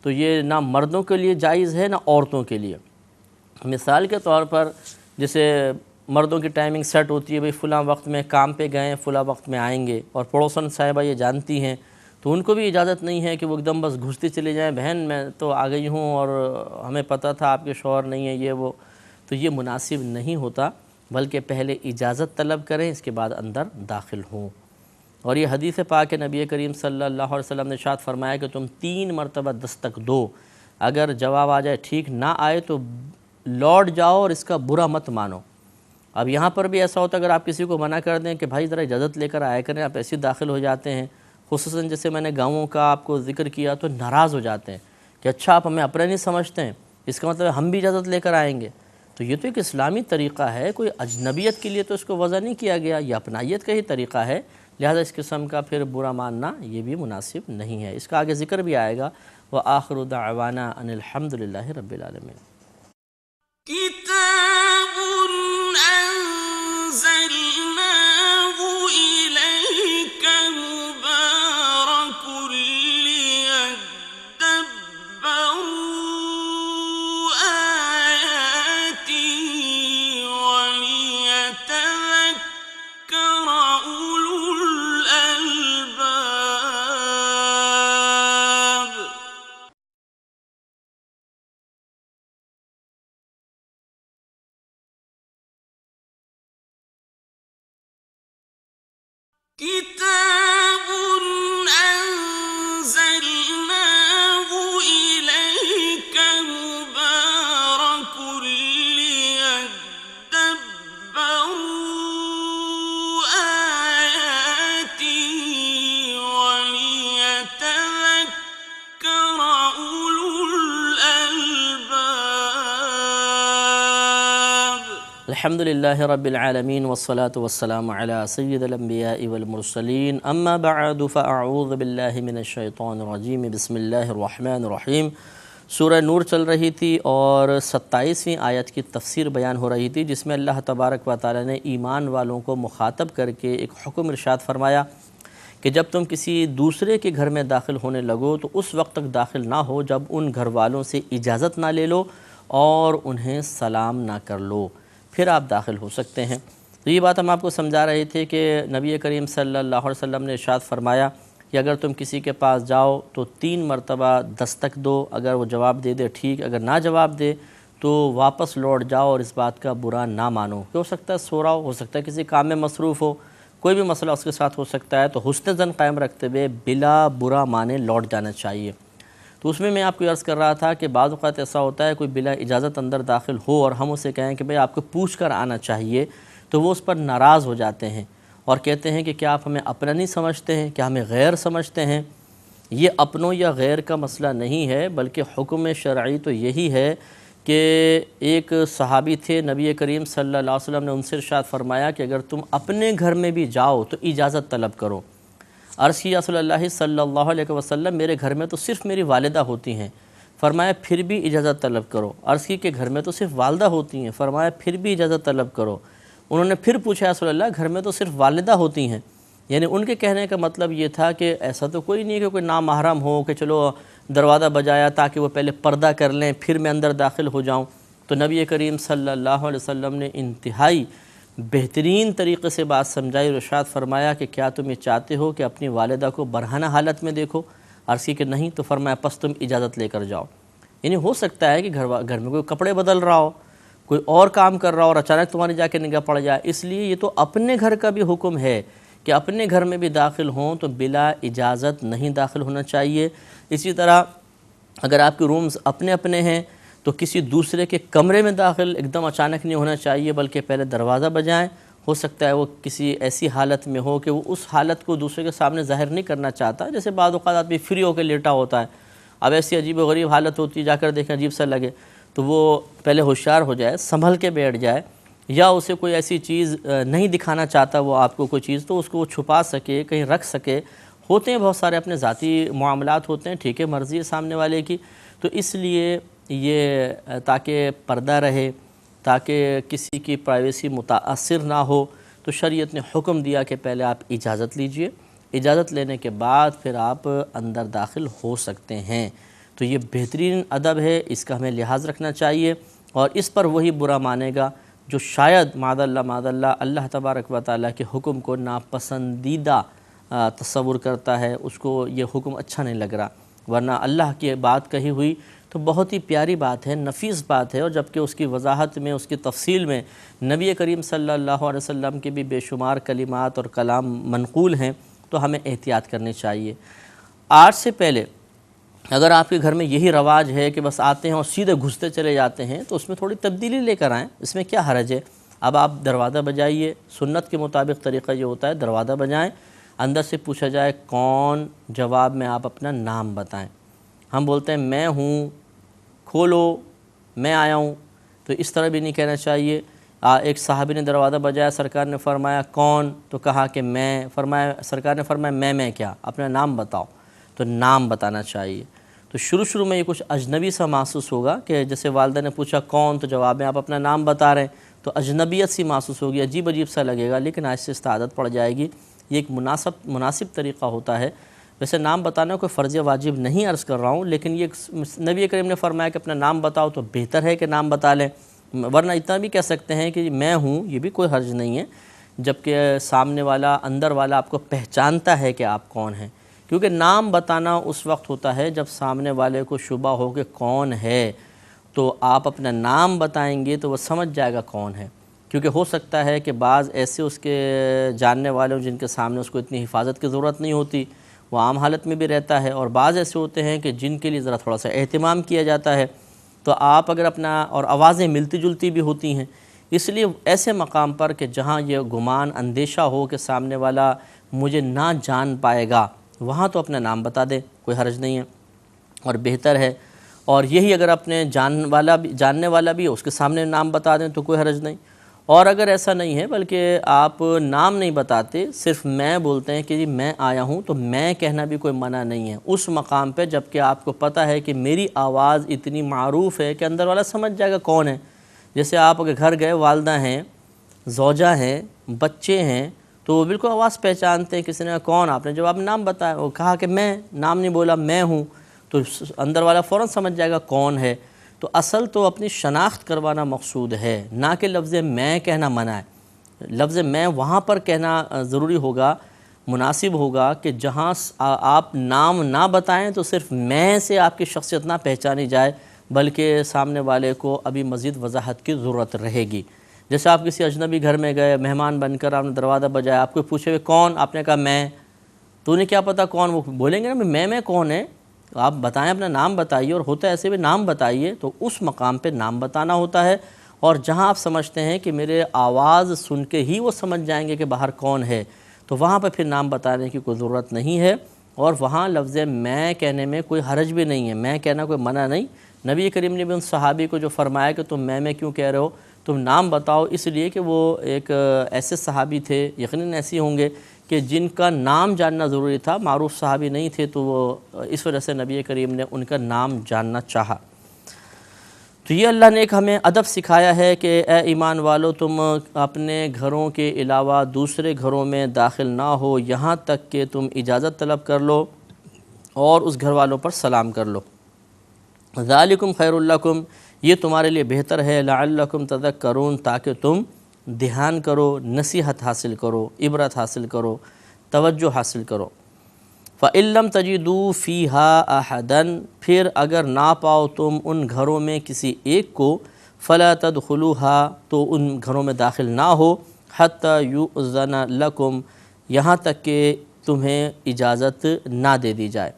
تو یہ نہ مردوں کے لیے جائز ہے نہ عورتوں کے لیے۔ مثال کے طور پر جیسے مردوں کی ٹائمنگ سیٹ ہوتی ہے، بھئی فلاں وقت میں کام پہ گئے، فلاں وقت میں آئیں گے، اور پڑوسن صاحبہ یہ جانتی ہیں، تو ان کو بھی اجازت نہیں ہے کہ وہ ایک دم بس گھستے چلے جائیں، بہن میں تو آ گئی ہوں اور ہمیں پتہ تھا آپ کے شوہر نہیں ہے، یہ وہ، تو یہ مناسب نہیں ہوتا، بلکہ پہلے اجازت طلب کریں، اس کے بعد اندر داخل ہوں۔ اور یہ حدیث پاک ہے، نبی کریم صلی اللہ علیہ وسلم نے ارشاد فرمایا کہ تم 3 مرتبہ دستک دو، اگر جواب آ جائے ٹھیک، نہ آئے تو لوٹ جاؤ اور اس کا برا مت مانو۔ اب یہاں پر بھی ایسا ہوتا ہے، اگر آپ کسی کو منع کر دیں کہ بھائی ذرا اجازت لے کر آیا کریں، آپ ایسے داخل ہو جاتے ہیں، خصوصاً جیسے میں نے گاؤں کا آپ کو ذکر کیا، تو ناراض ہو جاتے ہیں کہ اچھا آپ ہمیں اپنے نہیں سمجھتے ہیں، اس کا مطلب ہم بھی اجازت لے کر آئیں گے۔ تو یہ تو ایک اسلامی طریقہ ہے، کوئی اجنبیت کے لیے تو اس کو وضع نہیں کیا گیا، یہ اپنائیت کا ہی طریقہ ہے، لہذا اس قسم کا پھر برا ماننا یہ بھی مناسب نہیں ہے۔ اس کا آگے ذکر بھی آئے گا، وآخر دعوانا ان الحمد للہ رب العالمین۔ كتاب أنزلناه إليك مبارك ليدبروا آياته وليتذكر أولو الألباب۔ كتاب أنزلناه إليك مبارك ليدبروا آياته وليتذكر أولو الألباب۔ الحمد للہ رب العالمین والصلاة والسلام علی سید الانبیاء والمرسلین، اما بعد فاعوذ باللہ من الشیطان الرجیم، بسم اللہ الرحمن الرحیم۔ سورہ نور چل رہی تھی اور 27ویں آیت کی تفسیر بیان ہو رہی تھی، جس میں اللہ تبارک و تعالی نے ایمان والوں کو مخاطب کر کے ایک حکم ارشاد فرمایا کہ جب تم کسی دوسرے کے گھر میں داخل ہونے لگو تو اس وقت تک داخل نہ ہو جب ان گھر والوں سے اجازت نہ لے لو اور انہیں سلام نہ کر لو، پھر آپ داخل ہو سکتے ہیں۔ تو یہ بات ہم آپ کو سمجھا رہے تھے کہ نبی کریم صلی اللہ علیہ وسلم نے ارشاد فرمایا کہ اگر تم کسی کے پاس جاؤ تو 3 مرتبہ دستک دو، اگر وہ جواب دے دے ٹھیک، اگر نہ جواب دے تو واپس لوٹ جاؤ اور اس بات کا برا نہ مانو۔ ہو سکتا ہے سو رہا ہو سکتا ہے کسی کام میں مصروف ہو، کوئی بھی مسئلہ اس کے ساتھ ہو سکتا ہے، تو حسن ظن قائم رکھتے ہوئے بلا برا مانے لوٹ جانا چاہیے۔ تو اس میں آپ کو عرض کر رہا تھا کہ بعض اوقات ایسا ہوتا ہے کوئی بلا اجازت اندر داخل ہو اور ہم اسے کہیں کہ بھئی آپ کو پوچھ کر آنا چاہیے، تو وہ اس پر ناراض ہو جاتے ہیں اور کہتے ہیں کہ کیا آپ ہمیں اپنا نہیں سمجھتے ہیں، کیا ہمیں غیر سمجھتے ہیں۔ یہ اپنوں یا غیر کا مسئلہ نہیں ہے، بلکہ حکم شرعی تو یہی ہے کہ ایک صحابی تھے، نبی کریم صلی اللہ علیہ وسلم نے ان سے ارشاد فرمایا کہ اگر تم اپنے گھر میں بھی جاؤ تو اجازت طلب کرو، عرض کیا رسول اللہ صلی اللہ علیہ وسلم میرے گھر میں تو صرف میری والدہ ہوتی ہیں، فرمایا پھر بھی اجازت طلب کرو۔ عرض کی کہ گھر میں تو صرف والدہ ہوتی ہیں، فرمایا پھر بھی اجازت طلب کرو۔ انہوں نے پھر پوچھا رسول اللہ گھر میں تو صرف والدہ ہوتی ہیں، یعنی ان کے کہنے کا مطلب یہ تھا کہ ایسا تو کوئی نہیں کہ کوئی نامحرم ہو کہ چلو دروازہ بجایا تاکہ وہ پہلے پردہ کر لیں پھر میں اندر داخل ہو جاؤں۔ تو نبی کریم صلی اللہ علیہ وسلم نے انتہائی بہترین طریقے سے بات سمجھائی اور ارشاد فرمایا کہ کیا تم یہ چاہتے ہو کہ اپنی والدہ کو برہنہ حالت میں دیکھو؟ عرض کی کہ نہیں، تو فرمایا پس تم اجازت لے کر جاؤ۔ یعنی ہو سکتا ہے کہ گھر میں کوئی کپڑے بدل رہا ہو، کوئی اور کام کر رہا ہو اور اچانک تمہاری جا کے نگاہ پڑ جائے، اس لیے یہ تو اپنے گھر کا بھی حکم ہے کہ اپنے گھر میں بھی داخل ہوں تو بلا اجازت نہیں داخل ہونا چاہیے۔ اسی طرح اگر آپ کے رومز اپنے اپنے ہیں تو کسی دوسرے کے کمرے میں داخل ایک دم اچانک نہیں ہونا چاہیے، بلکہ پہلے دروازہ بجائیں۔ ہو سکتا ہے وہ کسی ایسی حالت میں ہو کہ وہ اس حالت کو دوسرے کے سامنے ظاہر نہیں کرنا چاہتا، جیسے بعض اوقات آدمی فری ہو کے لیٹا ہوتا ہے، اب ایسی عجیب و غریب حالت ہوتی ہے، جا کر دیکھیں عجیب سا لگے تو وہ پہلے ہوشیار ہو جائے، سنبھل کے بیٹھ جائے، یا اسے کوئی ایسی چیز نہیں دکھانا چاہتا وہ آپ کو کوئی چیز، تو اس کو وہ چھپا سکے، کہیں رکھ سکے۔ ہوتے ہیں بہت سارے اپنے ذاتی معاملات ہوتے ہیں، ٹھیک ہے، مرضی ہے سامنے والے کی، تو اس لیے یہ تاکہ پردہ رہے، تاکہ کسی کی پرائیویسی متاثر نہ ہو، تو شریعت نے حکم دیا کہ پہلے آپ اجازت لیجئے، اجازت لینے کے بعد پھر آپ اندر داخل ہو سکتے ہیں۔ تو یہ بہترین ادب ہے، اس کا ہمیں لحاظ رکھنا چاہیے، اور اس پر وہی برا مانے گا جو شاید معاذ اللہ اللہ تبارک و تعالیٰ کے حکم کو ناپسندیدہ تصور کرتا ہے، اس کو یہ حکم اچھا نہیں لگ رہا، ورنہ اللہ کی بات کہی ہوئی تو بہت ہی پیاری بات ہے، نفیس بات ہے، اور جبکہ اس کی وضاحت میں، اس کی تفصیل میں نبی کریم صلی اللہ علیہ وسلم کے بھی بے شمار کلمات اور کلام منقول ہیں، تو ہمیں احتیاط کرنی چاہیے۔ آج سے پہلے اگر آپ کے گھر میں یہی رواج ہے کہ بس آتے ہیں اور سیدھے گھستے چلے جاتے ہیں، تو اس میں تھوڑی تبدیلی لے کر آئیں، اس میں کیا حرج ہے؟ اب آپ دروازہ بجائیے، سنت کے مطابق طریقہ یہ ہوتا ہے دروازہ بجائیں، اندر سے پوچھا جائے کون، جواب میں آپ اپنا نام بتائیں۔ ہم بولتے ہیں میں ہوں، کھولو، میں آیا ہوں، تو اس طرح بھی نہیں کہنا چاہیے۔ ایک صحابی نے دروازہ بجایا، سرکار نے فرمایا کون، تو کہا کہ میں، سرکار نے فرمایا میں کیا، اپنا نام بتاؤ، تو نام بتانا چاہیے۔ تو شروع میں یہ کچھ اجنبی سا محسوس ہوگا کہ جیسے والدہ نے پوچھا کون، تو جواب میں آپ اپنا نام بتا رہے ہیں، تو اجنبیت سی محسوس ہوگی، عجیب سا لگے گا، لیکن آہستہ آہستہ عادت پڑ جائے گی۔ یہ ایک مناسب طریقہ ہوتا ہے۔ ویسے نام بتانا کوئی فرض واجب نہیں عرض کر رہا ہوں، لیکن یہ نبی کریم نے فرمایا کہ اپنا نام بتاؤ، تو بہتر ہے کہ نام بتا لیں، ورنہ اتنا بھی کہہ سکتے ہیں کہ میں ہوں، یہ بھی کوئی حرج نہیں ہے، جبکہ سامنے والا، اندر والا آپ کو پہچانتا ہے کہ آپ کون ہیں، کیونکہ نام بتانا اس وقت ہوتا ہے جب سامنے والے کو شبہ ہو کہ کون ہے، تو آپ اپنا نام بتائیں گے تو وہ سمجھ جائے گا کون ہے، کیونکہ ہو سکتا ہے کہ بعض ایسے اس کے جاننے والے ہوں جن کے سامنے اس کو اتنی حفاظت کی ضرورت نہیں ہوتی، وہ عام حالت میں بھی رہتا ہے، اور بعض ایسے ہوتے ہیں کہ جن کے لیے ذرا تھوڑا سا اہتمام کیا جاتا ہے، تو آپ اگر اپنا، اور آوازیں ملتی جلتی بھی ہوتی ہیں، اس لیے ایسے مقام پر کہ جہاں یہ گمان، اندیشہ ہو کہ سامنے والا مجھے نہ جان پائے گا، وہاں تو اپنا نام بتا دیں، کوئی حرج نہیں ہے اور بہتر ہے۔ اور یہی اگر اپنے جاننے والا بھی اس کے سامنے نام بتا دیں تو کوئی حرج نہیں۔ اور اگر ایسا نہیں ہے بلکہ آپ نام نہیں بتاتے، صرف میں بولتے ہیں کہ جی میں آیا ہوں، تو میں کہنا بھی کوئی منع نہیں ہے اس مقام پہ، جبکہ آپ کو پتہ ہے کہ میری آواز اتنی معروف ہے کہ اندر والا سمجھ جائے گا کون ہے۔ جیسے آپ اگر گھر گئے، والدہ ہیں، زوجہ ہیں، بچے ہیں، تو وہ بالکل آواز پہچانتے ہیں، کسی نے کہا کون، آپ نے جواب نام بتایا، وہ کہا کہ میں، نام نہیں بولا، میں ہوں، تو اندر والا فوراً سمجھ جائے گا کون ہے۔ تو اصل تو اپنی شناخت کروانا مقصود ہے، نہ کہ لفظ میں کہنا منع ہے۔ لفظ میں وہاں پر کہنا ضروری ہوگا، مناسب ہوگا کہ جہاں آپ نام نہ بتائیں تو صرف میں سے آپ کی شخصیت نہ پہچانی جائے، بلکہ سامنے والے کو ابھی مزید وضاحت کی ضرورت رہے گی۔ جیسے آپ کسی اجنبی گھر میں گئے، مہمان بن کر آپ نے دروازہ بجایا، آپ کو پوچھے کون، آپ نے کہا میں، تو انہیں کیا پتہ کون، وہ بولیں گے نا میں کون ہے، آپ بتائیں، اپنا نام بتائیے، اور ہوتا ہے ایسے بھی نام بتائیے، تو اس مقام پہ نام بتانا ہوتا ہے۔ اور جہاں آپ سمجھتے ہیں کہ میرے آواز سن کے ہی وہ سمجھ جائیں گے کہ باہر کون ہے، تو وہاں پہ پھر نام بتانے کی کوئی ضرورت نہیں ہے، اور وہاں لفظ میں کہنے میں کوئی حرج بھی نہیں ہے، میں کہنا کوئی منع نہیں۔ نبی کریم نے بھی ان صحابی کو جو فرمایا کہ تم میں کیوں کہہ رہے ہو، تم نام بتاؤ، اس لیے کہ وہ ایک ایسے صحابی تھے، یقیناً ایسے ہوں گے کہ جن کا نام جاننا ضروری تھا، معروف صحابی نہیں تھے، تو وہ اس وجہ سے نبی کریم نے ان کا نام جاننا چاہا۔ تو یہ اللہ نے ایک ہمیں ادب سکھایا ہے کہ اے ایمان والو، تم اپنے گھروں کے علاوہ دوسرے گھروں میں داخل نہ ہو یہاں تک کہ تم اجازت طلب کر لو اور اس گھر والوں پر سلام کر لو۔ ذالکم خیر لکم، یہ تمہارے لیے بہتر ہے، لعلکم تذکرون، تاکہ تم دھیان کرو، نصیحت حاصل کرو، عبرت حاصل کرو، توجہ حاصل کرو۔ فَإِن لَّمْ تَجِدُوا فِيهَا أَحَدًا، پھر اگر نہ پاؤ تم ان گھروں میں کسی ایک کو، فَلَا تَدْخُلُوهَا، تو ان گھروں میں داخل نہ ہو، حَتَّى يُؤْذَنَ لَكُمْ، یہاں تک کہ تمہیں اجازت نہ دے دی جائے۔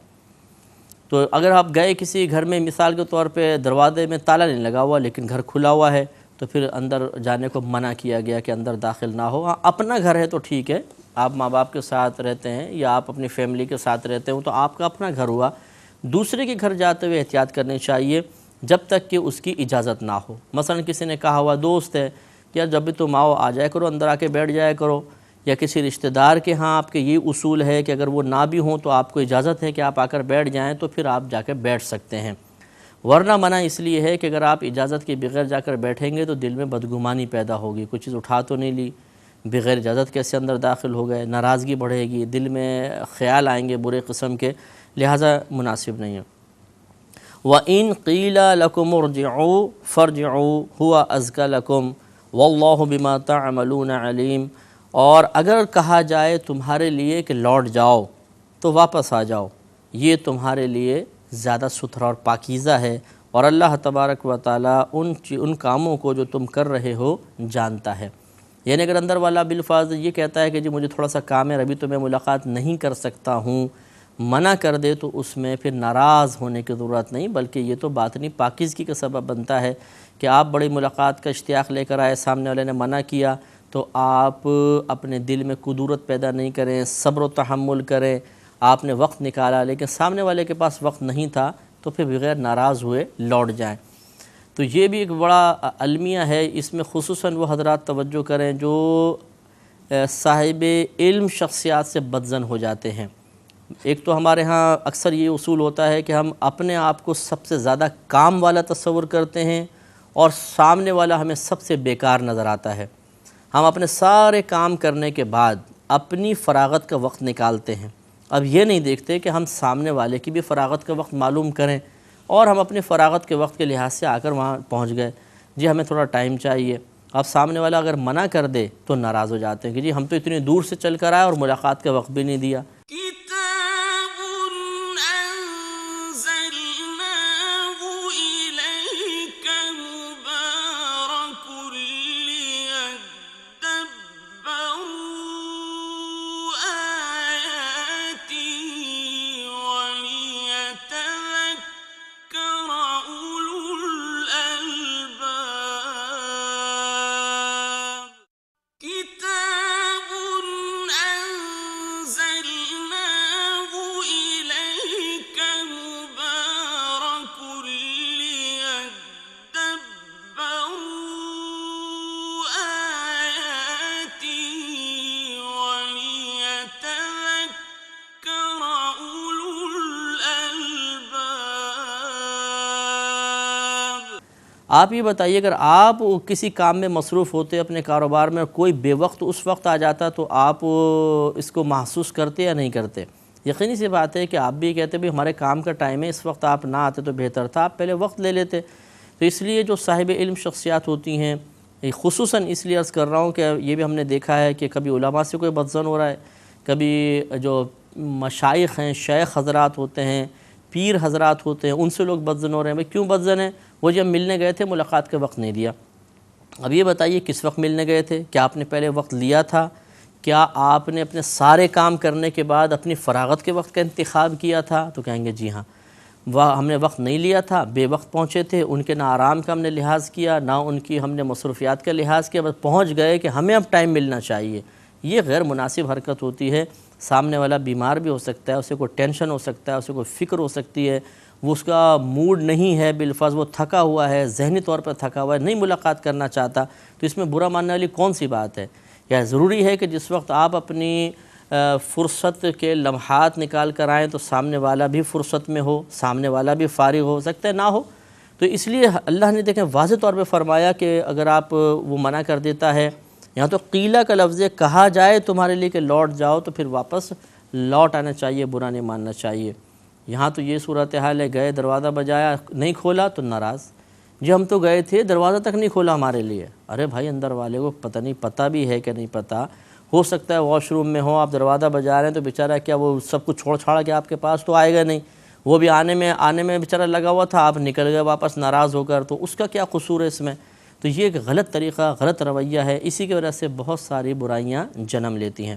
تو اگر آپ گئے کسی گھر میں، مثال کے طور پہ دروازے میں تالا نہیں لگا ہوا لیکن گھر کھلا ہوا ہے، تو پھر اندر جانے کو منع کیا گیا کہ اندر داخل نہ ہو۔ ہاں، اپنا گھر ہے تو ٹھیک ہے، آپ ماں باپ کے ساتھ رہتے ہیں یا آپ اپنی فیملی کے ساتھ رہتے ہوں تو آپ کا اپنا گھر ہوا۔ دوسرے کے گھر جاتے ہوئے احتیاط کرنی چاہیے جب تک کہ اس کی اجازت نہ ہو۔ مثلا کسی نے کہا ہوا دوست ہے کہ یار جب بھی تم آؤ آ جایا کرو، اندر آ کے بیٹھ جایا کرو، یا کسی رشتہ دار کے ہاں آپ کے یہ اصول ہے کہ اگر وہ نہ بھی ہوں تو آپ کو اجازت ہے کہ آپ آ کر بیٹھ جائیں، تو پھر آپ جا کے بیٹھ سکتے ہیں۔ ورنہ منع اس لیے ہے کہ اگر آپ اجازت کے بغیر جا کر بیٹھیں گے تو دل میں بدگمانی پیدا ہوگی، کوئی چیز اٹھا تو نہیں لی، بغیر اجازت کیسے اندر داخل ہو گئے، ناراضگی بڑھے گی، دل میں خیال آئیں گے برے قسم کے، لہٰذا مناسب نہیں ہے۔ وَإِن قِيلَ لَكُمُ ارْجِعُوا فَارْجِعُوا هُوَ أَزْكَىٰ لَكُمْ وَاللَّهُ بِمَا تَعْمَلُونَ عَلِيمٌ، اور اگر کہا جائے تمہارے لیے کہ لوٹ جاؤ تو واپس آ جاؤ، یہ تمہارے لیے زیادہ ستھرا اور پاکیزہ ہے، اور اللہ تبارک و تعالیٰ ان کاموں کو جو تم کر رہے ہو جانتا ہے۔ یعنی اگر اندر والا بالفاظ یہ کہتا ہے کہ جی مجھے تھوڑا سا کام ہے، ابھی تو میں ملاقات نہیں کر سکتا ہوں، منع کر دے، تو اس میں پھر ناراض ہونے کی ضرورت نہیں، بلکہ یہ تو باطنی پاکیزگی کا سبب بنتا ہے کہ آپ بڑی ملاقات کا اشتیاق لے کر آئے، سامنے والے نے منع کیا تو آپ اپنے دل میں کدورت پیدا نہیں کریں، صبر و تحمل کریں، آپ نے وقت نکالا لیکن سامنے والے کے پاس وقت نہیں تھا، تو پھر بغیر ناراض ہوئے لوٹ جائیں۔ تو یہ بھی ایک بڑا المیہ ہے، اس میں خصوصاً وہ حضرات توجہ کریں جو صاحب علم شخصیات سے بدظن ہو جاتے ہیں۔ ایک تو ہمارے ہاں اکثر یہ اصول ہوتا ہے کہ ہم اپنے آپ کو سب سے زیادہ کام والا تصور کرتے ہیں اور سامنے والا ہمیں سب سے بیکار نظر آتا ہے۔ ہم اپنے سارے کام کرنے کے بعد اپنی فراغت کا وقت نکالتے ہیں، اب یہ نہیں دیکھتے کہ ہم سامنے والے کی بھی فراغت کا وقت معلوم کریں، اور ہم اپنے فراغت کے وقت کے لحاظ سے آ کر وہاں پہنچ گئے، جی ہمیں تھوڑا ٹائم چاہیے، اب سامنے والا اگر منع کر دے تو ناراض ہو جاتے ہیں کہ جی ہم تو اتنی دور سے چل کر آئے اور ملاقات کا وقت بھی نہیں دیا۔ كتاب أنزلناه إليك مبارك ليدبروا آياته وليتذكر أولو الألباب كتاب أنزلناه إليك مبارك ليدبروا آياته وليتذكر أولو الألباب۔ آپ یہ بتائیے اگر آپ کسی کام میں مصروف ہوتے اپنے کاروبار میں، کوئی بے وقت اس وقت آ جاتا تو آپ اس کو محسوس کرتے یا نہیں کرتے؟ یقینی سی بات ہے کہ آپ بھی کہتے بھی ہمارے کام کا ٹائم ہے، اس وقت آپ نہ آتے تو بہتر تھا، آپ پہلے وقت لے لیتے۔ تو اس لیے جو صاحب علم شخصیات ہوتی ہیں، خصوصاً اس لیے عرض کر رہا ہوں کہ یہ بھی ہم نے دیکھا ہے کہ کبھی علماء سے کوئی بدظن ہو رہا ہے، کبھی جو مشائخ ہیں، شیخ حضرات ہوتے ہیں، پیر حضرات ہوتے ہیں، ان سے لوگ بدظن ہو رہے ہیں۔ بھئی کیوں بدظن ہیں؟ وہ جب ملنے گئے تھے ملاقات کا وقت نہیں دیا۔ اب یہ بتائیے کس وقت ملنے گئے تھے؟ کیا آپ نے پہلے وقت لیا تھا؟ کیا آپ نے اپنے سارے کام کرنے کے بعد اپنی فراغت کے وقت کا انتخاب کیا تھا؟ تو کہیں گے جی ہاں، ہم نے وقت نہیں لیا تھا، بے وقت پہنچے تھے، ان کے نہ آرام کا ہم نے لحاظ کیا، نہ ان کی ہم نے مصروفیات کا لحاظ کیا، بس پہنچ گئے کہ ہمیں اب ٹائم ملنا چاہیے۔ یہ غیر مناسب حرکت ہوتی ہے۔ سامنے والا بیمار بھی ہو سکتا ہے، اسے کوئی ٹینشن ہو سکتا ہے، اسے کوئی فکر ہو سکتی ہے، وہ اس کا موڈ نہیں ہے، بالفاظ وہ تھکا ہوا ہے، ذہنی طور پر تھکا ہوا ہے، نہیں ملاقات کرنا چاہتا، تو اس میں برا ماننے والی کون سی بات ہے؟ یا ضروری ہے کہ جس وقت آپ اپنی فرصت کے لمحات نکال کر آئیں تو سامنے والا بھی فرصت میں ہو، سامنے والا بھی فارغ ہو سکتا ہے نہ ہو، تو اس لیے اللہ نے دیکھیں واضح طور پہ فرمایا کہ اگر آپ وہ منع کر دیتا ہے، یہاں تو قیلہ کا لفظ ہے، کہا جائے تمہارے لیے کہ لوٹ جاؤ تو پھر واپس لوٹ آنا چاہیے، برا نہیں ماننا چاہیے۔ یہاں تو یہ صورتحال ہے، گئے دروازہ بجایا نہیں کھولا تو ناراض، جی ہم تو گئے تھے دروازہ تک نہیں کھولا ہمارے لیے، ارے بھائی اندر والے کو پتہ نہیں، پتہ بھی ہے کہ نہیں پتہ، ہو سکتا ہے واش روم میں ہو، آپ دروازہ بجا رہے ہیں تو بیچارہ کیا وہ سب کچھ چھوڑ چھاڑ کے آپ کے پاس تو آئے گا نہیں، وہ بھی آنے میں بیچارہ لگا ہوا تھا، آپ نکل گئے واپس ناراض ہو کر، تو اس کا کیا قصور ہے اس میں؟ تو یہ ایک غلط طریقہ، غلط رویہ ہے، اسی کی وجہ سے بہت ساری برائیاں جنم لیتی ہیں۔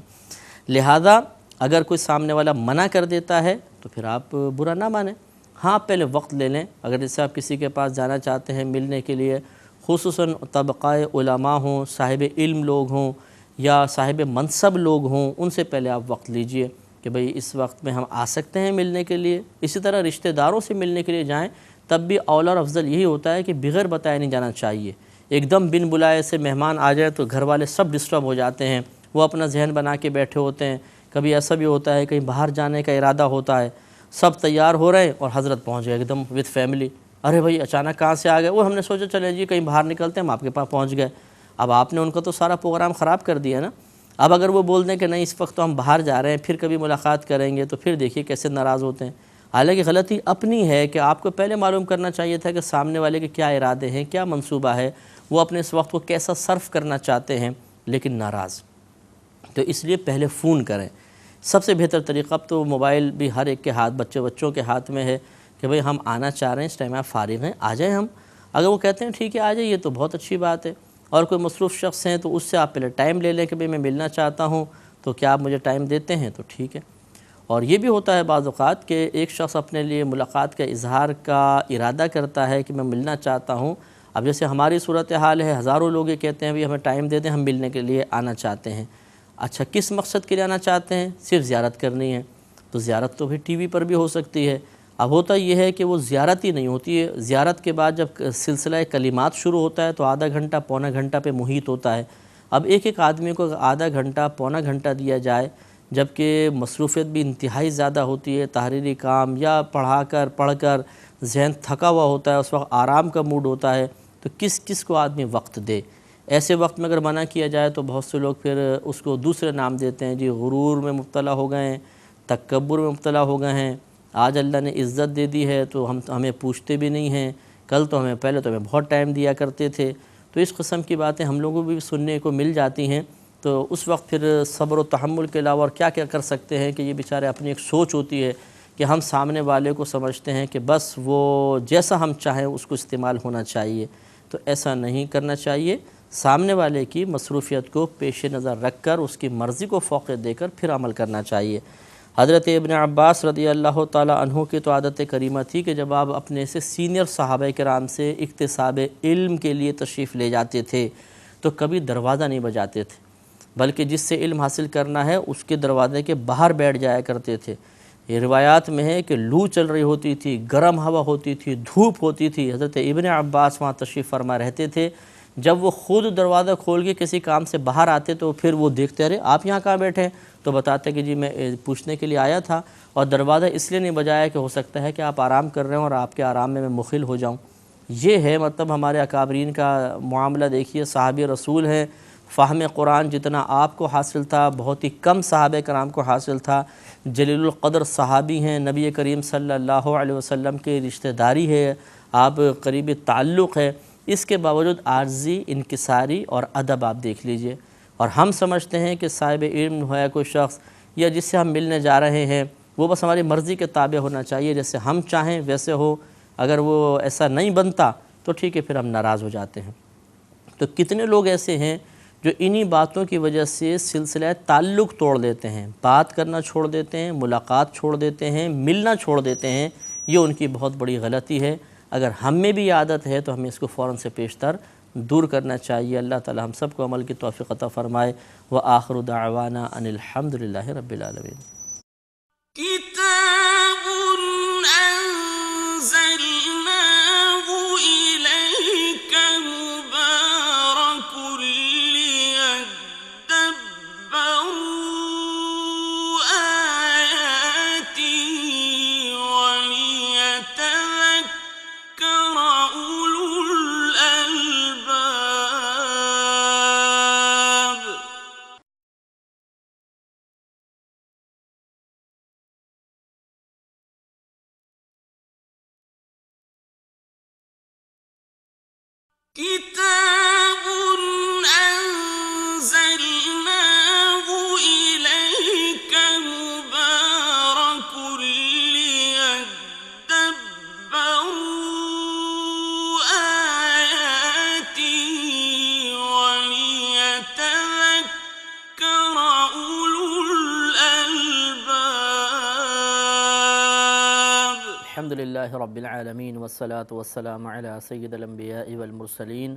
لہذا اگر کوئی سامنے والا منع کر دیتا ہے تو پھر آپ برا نہ مانیں، ہاں پہلے وقت لے لیں، اگر جیسے آپ کسی کے پاس جانا چاہتے ہیں ملنے کے لیے، خصوصاً طبقہ علماء ہوں، صاحب علم لوگ ہوں یا صاحب منصب لوگ ہوں، ان سے پہلے آپ وقت لیجئے کہ بھئی اس وقت میں ہم آ سکتے ہیں ملنے کے لیے۔ اسی طرح رشتہ داروں سے ملنے کے لیے جائیں تب بھی اولا اور افضل یہی ہوتا ہے کہ بغیر بتائے نہیں جانا چاہیے، ایک دم بن بلائے سے مہمان آ جائے تو گھر والے سب ڈسٹرب ہو جاتے ہیں، وہ اپنا ذہن بنا کے بیٹھے ہوتے ہیں، کبھی ایسا بھی ہوتا ہے کہیں باہر جانے کا ارادہ ہوتا ہے، سب تیار ہو رہے ہیں اور حضرت پہنچ گئے ایک دم وتھ فیملی، ارے بھائی اچانک کہاں سے آ گئے، وہ ہم نے سوچا چلے جی کہیں باہر نکلتے ہیں، ہم آپ کے پاس پہنچ گئے، اب آپ نے ان کا تو سارا پروگرام خراب کر دیا نا۔ اب اگر وہ بول دیں کہ نہیں اس وقت تو ہم باہر جا رہے ہیں، پھر کبھی ملاقات کریں گے، تو پھر دیکھیے کیسے ناراض ہوتے ہیں۔ حالانکہ غلطی اپنی ہے کہ آپ کو پہلے معلوم کرنا چاہیے تھا کہ سامنے والے کے کیا ارادے ہیں، کیا منصوبہ ہے، وہ اپنے اس وقت کو کیسا صرف کرنا چاہتے ہیں، لیکن ناراض، تو اس لیے پہلے فون کریں۔ سب سے بہتر طریقہ، اب تو موبائل بھی ہر ایک کے ہاتھ، بچوں کے ہاتھ میں ہے کہ بھئی ہم آنا چاہ رہے ہیں، اس ٹائم آپ فارغ ہیں، آ جائیں ہم، اگر وہ کہتے ہیں ٹھیک ہے آ جائیے تو بہت اچھی بات ہے، اور کوئی مصروف شخص ہیں تو اس سے آپ پہلے ٹائم لے لیں کہ بھئی میں ملنا چاہتا ہوں، تو کیا آپ مجھے ٹائم دیتے ہیں، تو ٹھیک ہے۔ اور یہ بھی ہوتا ہے بعض اوقات کہ ایک شخص اپنے لیے ملاقات کا اظہار کا ارادہ کرتا ہے کہ میں ملنا چاہتا ہوں، اب جیسے ہماری صورتحال ہے، ہزاروں لوگ یہ کہتے ہیں بھی ہمیں ٹائم دے دیں، ہم ملنے کے لیے آنا چاہتے ہیں، اچھا کس مقصد کے لیے آنا چاہتے ہیں؟ صرف زیارت کرنی ہے، تو زیارت تو بھی ٹی وی پر بھی ہو سکتی ہے۔ اب ہوتا یہ ہے کہ وہ زیارت ہی نہیں ہوتی ہے، زیارت کے بعد جب سلسلہ کلمات شروع ہوتا ہے تو آدھا گھنٹہ پونا گھنٹہ پہ محیط ہوتا ہے، اب ایک آدمی کو آدھا گھنٹہ پونا گھنٹہ دیا جائے، جبکہ مصروفیت بھی انتہائی زیادہ ہوتی ہے، تحریری کام یا پڑھ کر ذہن تھکا ہوا ہوتا ہے، اس وقت آرام کا موڈ ہوتا ہے، تو کس کو آدمی وقت دے؟ ایسے وقت میں اگر منع کیا جائے تو بہت سے لوگ پھر اس کو دوسرے نام دیتے ہیں، جی غرور میں مبتلا ہو گئے ہیں، تکبر میں مبتلا ہو گئے ہیں، آج اللہ نے عزت دے دی ہے تو ہمیں پوچھتے بھی نہیں ہیں، کل تو پہلے تو ہمیں بہت ٹائم دیا کرتے تھے، تو اس قسم کی باتیں ہم لوگوں کو بھی سننے کو مل جاتی ہیں، تو اس وقت پھر صبر و تحمل کے علاوہ اور کیا کر سکتے ہیں کہ یہ بیچارے اپنی ایک سوچ ہوتی ہے کہ ہم سامنے والے کو سمجھتے ہیں کہ بس وہ جیسا ہم چاہیں اس کو استعمال ہونا چاہیے، تو ایسا نہیں کرنا چاہیے، سامنے والے کی مصروفیت کو پیش نظر رکھ کر اس کی مرضی کو فوقیت دے کر پھر عمل کرنا چاہیے۔ حضرت ابن عباس رضی اللہ تعالی عنہ کی تو عادت کریمہ تھی کہ جب آپ اپنے سے سینئر صحابہ کرام سے اکتساب علم کے لیے تشریف لے جاتے تھے تو کبھی دروازہ نہیں بجاتے تھے، بلکہ جس سے علم حاصل کرنا ہے اس کے دروازے کے باہر بیٹھ جایا کرتے تھے۔ یہ روایات میں ہے کہ لو چل رہی ہوتی تھی، گرم ہوا ہوتی تھی، دھوپ ہوتی تھی، حضرت ابن عباس وہاں تشریف فرما رہتے تھے، جب وہ خود دروازہ کھول کے کسی کام سے باہر آتے تو پھر وہ دیکھتے رہے آپ یہاں کہاں بیٹھے ہیں، تو بتاتے کہ جی میں پوچھنے کے لیے آیا تھا، اور دروازہ اس لیے نہیں بجایا کہ ہو سکتا ہے کہ آپ آرام کر رہے ہوں اور آپ کے آرام میں مخل ہو جاؤں۔ یہ ہے مطلب ہمارے اکابرین کا معاملہ۔ دیکھیے صحابی رسول ہیں، فہم قرآن جتنا آپ کو حاصل تھا بہت ہی کم صحابہ کرام کو حاصل تھا، جلیل القدر صحابی ہیں، نبی کریم صلی اللہ علیہ وسلم کے رشتہ داری ہے، آپ قریبی تعلق ہے، اس کے باوجود عاجزی، انکساری اور ادب آپ دیکھ لیجئے، اور ہم سمجھتے ہیں کہ صاحب علم ہے کوئی شخص یا جس سے ہم ملنے جا رہے ہیں وہ بس ہماری مرضی کے تابع ہونا چاہیے، جیسے ہم چاہیں ویسے ہو، اگر وہ ایسا نہیں بنتا تو ٹھیک ہے پھر ہم ناراض ہو جاتے ہیں۔ تو کتنے لوگ ایسے ہیں جو انہی باتوں کی وجہ سے سلسلہ تعلق توڑ دیتے ہیں، بات کرنا چھوڑ دیتے ہیں، ملاقات چھوڑ دیتے ہیں، ملنا چھوڑ دیتے ہیں، یہ ان کی بہت بڑی غلطی ہے۔ اگر ہم میں بھی عادت ہے تو ہمیں اس کو فوراً سے پیشتر دور کرنا چاہیے۔ اللہ تعالی ہم سب کو عمل کی توفیق عطا فرمائے۔ وآخر دعوانا ان الحمدللہ رب العالمین۔ كتاب أنزلناه إليك مبارك ليدبروا كتاب أنزلناه إليك مبارك ليدبروا آياته وليتذكر أولو الألباب. الحمد لله رب العالمين والصلاة والسلام على سيد الأنبياء والمرسلين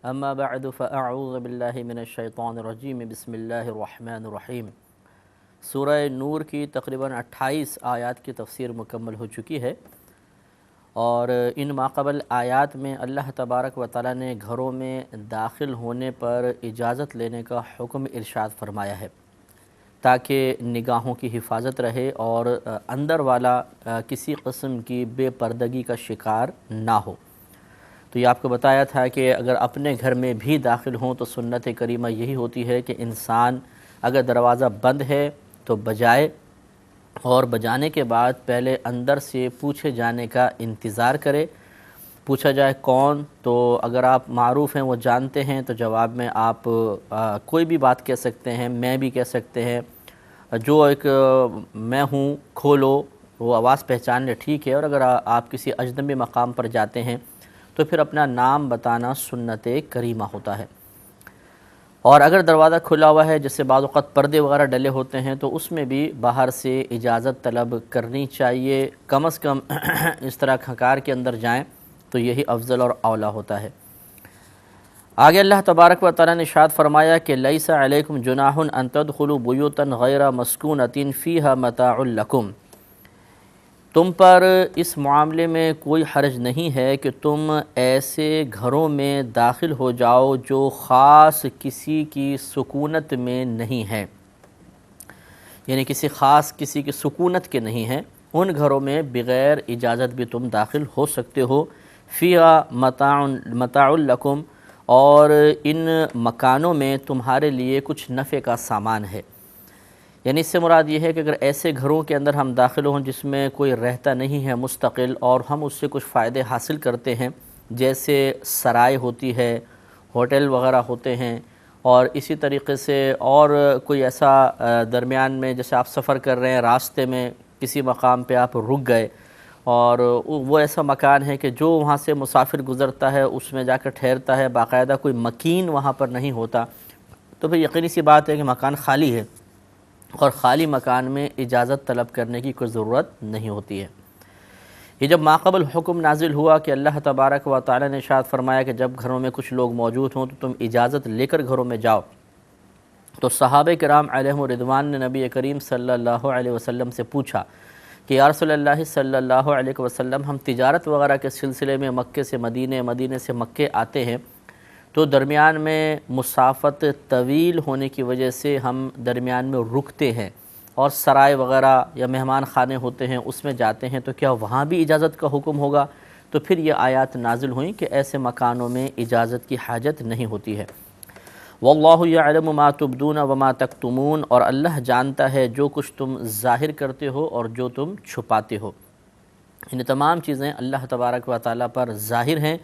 اما بعد فاعوذ باللہ من الشیطان الرجیم بسم اللہ الرحمن الرحیم۔ سورہ نور کی تقریباً 28 آیات کی تفسیر مکمل ہو چکی ہے، اور ان ماقبل آیات میں اللہ تبارک و تعالیٰ نے گھروں میں داخل ہونے پر اجازت لینے کا حکم ارشاد فرمایا ہے تاکہ نگاہوں کی حفاظت رہے اور اندر والا کسی قسم کی بے پردگی کا شکار نہ ہو۔ تو یہ آپ کو بتایا تھا کہ اگر اپنے گھر میں بھی داخل ہوں تو سنت کریمہ یہی ہوتی ہے کہ انسان اگر دروازہ بند ہے تو بجائے، اور بجانے کے بعد پہلے اندر سے پوچھے جانے کا انتظار کرے۔ پوچھا جائے کون، تو اگر آپ معروف ہیں، وہ جانتے ہیں، تو جواب میں آپ کوئی بھی بات کہہ سکتے ہیں، میں بھی کہہ سکتے ہیں، جو ایک میں ہوں کھولو، وہ آواز پہچان لے ٹھیک ہے۔ اور اگر آپ کسی اجنبی مقام پر جاتے ہیں تو پھر اپنا نام بتانا سنت کریمہ ہوتا ہے۔ اور اگر دروازہ کھلا ہوا ہے، جیسے بعض اوقات پردے وغیرہ ڈلے ہوتے ہیں، تو اس میں بھی باہر سے اجازت طلب کرنی چاہیے، کم از کم اس طرح کھنکار کے اندر جائیں تو یہی افضل اور اولا ہوتا ہے۔ آگے اللہ تبارک و تعالیٰ نے ارشاد فرمایا کہ لیس علیکم جناح ان تدخلوا بیوتا غیر مسکونۃ فیہا متاع لکم، تم پر اس معاملے میں کوئی حرج نہیں ہے کہ تم ایسے گھروں میں داخل ہو جاؤ جو خاص کسی کی سکونت میں نہیں ہیں، یعنی کسی کی سکونت کے نہیں ہیں، ان گھروں میں بغیر اجازت بھی تم داخل ہو سکتے ہو۔ فیہا متاع لکم، اور ان مکانوں میں تمہارے لیے کچھ نفع کا سامان ہے۔ یعنی اس سے مراد یہ ہے کہ اگر ایسے گھروں کے اندر ہم داخل ہوں جس میں کوئی رہتا نہیں ہے مستقل، اور ہم اس سے کچھ فائدے حاصل کرتے ہیں، جیسے سرائے ہوتی ہے، ہوٹل وغیرہ ہوتے ہیں، اور اسی طریقے سے اور کوئی ایسا درمیان میں جیسے آپ سفر کر رہے ہیں، راستے میں کسی مقام پہ آپ رک گئے، اور وہ ایسا مکان ہے کہ جو وہاں سے مسافر گزرتا ہے اس میں جا کر ٹھہرتا ہے، باقاعدہ کوئی مکین وہاں پر نہیں ہوتا، تو پھر یقینی سی بات ہے کہ مکان خالی ہے، اور خالی مکان میں اجازت طلب کرنے کی کوئی ضرورت نہیں ہوتی ہے۔ یہ جب ماقبل حکم نازل ہوا کہ اللہ تبارک و تعالی نے ارشاد فرمایا کہ جب گھروں میں کچھ لوگ موجود ہوں تو تم اجازت لے کر گھروں میں جاؤ، تو صحابہ کرام علیہم رضوان نے نبی کریم صلی اللہ علیہ وسلم سے پوچھا کہ یا رسول اللہ صلی اللہ علیہ وسلم، ہم تجارت وغیرہ کے سلسلے میں مکے سے مدینے، مدینے سے مکے آتے ہیں، تو درمیان میں مسافت طویل ہونے کی وجہ سے ہم درمیان میں رکتے ہیں، اور سرائے وغیرہ یا مہمان خانے ہوتے ہیں اس میں جاتے ہیں، تو کیا وہاں بھی اجازت کا حکم ہوگا؟ تو پھر یہ آیات نازل ہوئیں کہ ایسے مکانوں میں اجازت کی حاجت نہیں ہوتی ہے۔ واللہ یعلم ما تبدون وما تکتمون، اور اللہ جانتا ہے جو کچھ تم ظاہر کرتے ہو اور جو تم چھپاتے ہو۔ ان تمام چیزیں اللہ تبارک و تعالیٰ پر ظاہر ہیں،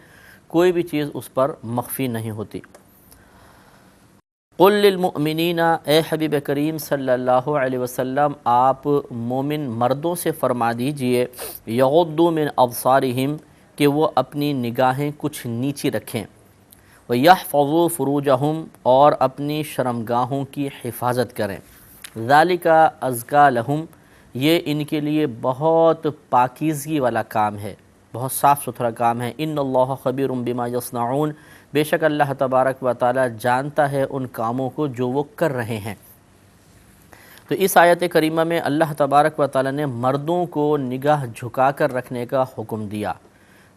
کوئی بھی چیز اس پر مخفی نہیں ہوتی۔ قل للمؤمنین، اے حبیب کریم صلی اللہ علیہ وسلم آپ مومن مردوں سے فرما دیجئے، یغضوا من ابصارہم، کہ وہ اپنی نگاہیں کچھ نیچی رکھیں، وَيَحْفَظُوا فُرُوجَهُمْ، اور اپنی شرمگاہوں کی حفاظت کریں، ذَلِكَ أَزْكَىٰ لَهُمْ، یہ ان کے لیے بہت پاکیزگی والا کام ہے، بہت صاف ستھرا کام ہے۔ ان اللہ خبیر بما یصنعون، بے شک اللہ تبارک و تعالی جانتا ہے ان کاموں کو جو وہ کر رہے ہیں۔ تو اس آیت کریمہ میں اللہ تبارک و تعالی نے مردوں کو نگاہ جھکا کر رکھنے کا حکم دیا۔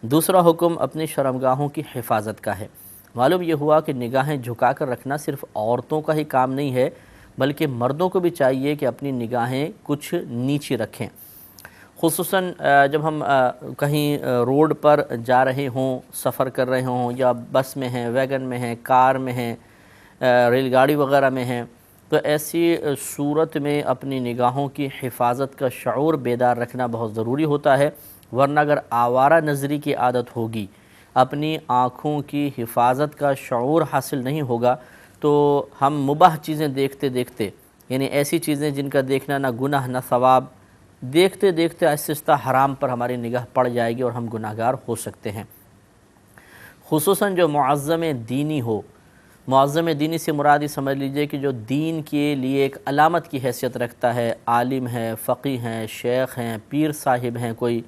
دوسرا حکم اپنی شرمگاہوں کی حفاظت کا ہے۔ معلوم یہ ہوا کہ نگاہیں جھکا کر رکھنا صرف عورتوں کا ہی کام نہیں ہے، بلکہ مردوں کو بھی چاہیے کہ اپنی نگاہیں کچھ نیچی رکھیں، خصوصاً جب ہم کہیں روڈ پر جا رہے ہوں، سفر کر رہے ہوں، یا بس میں ہیں، ویگن میں ہیں، کار میں ہیں، ریل گاڑی وغیرہ میں ہیں، تو ایسی صورت میں اپنی نگاہوں کی حفاظت کا شعور بیدار رکھنا بہت ضروری ہوتا ہے، ورنہ اگر آوارہ نظری کی عادت ہوگی، اپنی آنکھوں کی حفاظت کا شعور حاصل نہیں ہوگا تو ہم مباح چیزیں دیکھتے دیکھتے، یعنی ایسی چیزیں جن کا دیکھنا نہ گناہ نہ ثواب، دیکھتے دیکھتے آہستہ آہستہ حرام پر ہماری نگاہ پڑ جائے گی اور ہم گناہ گار ہو سکتے ہیں۔ خصوصاً جو معظم دینی ہو، معظم دینی سے مراد یہ سمجھ لیجئے کہ جو دین کے لیے ایک علامت کی حیثیت رکھتا ہے، عالم ہے، فقیہ ہیں، شیخ ہیں، پیر صاحب ہیں، کوئی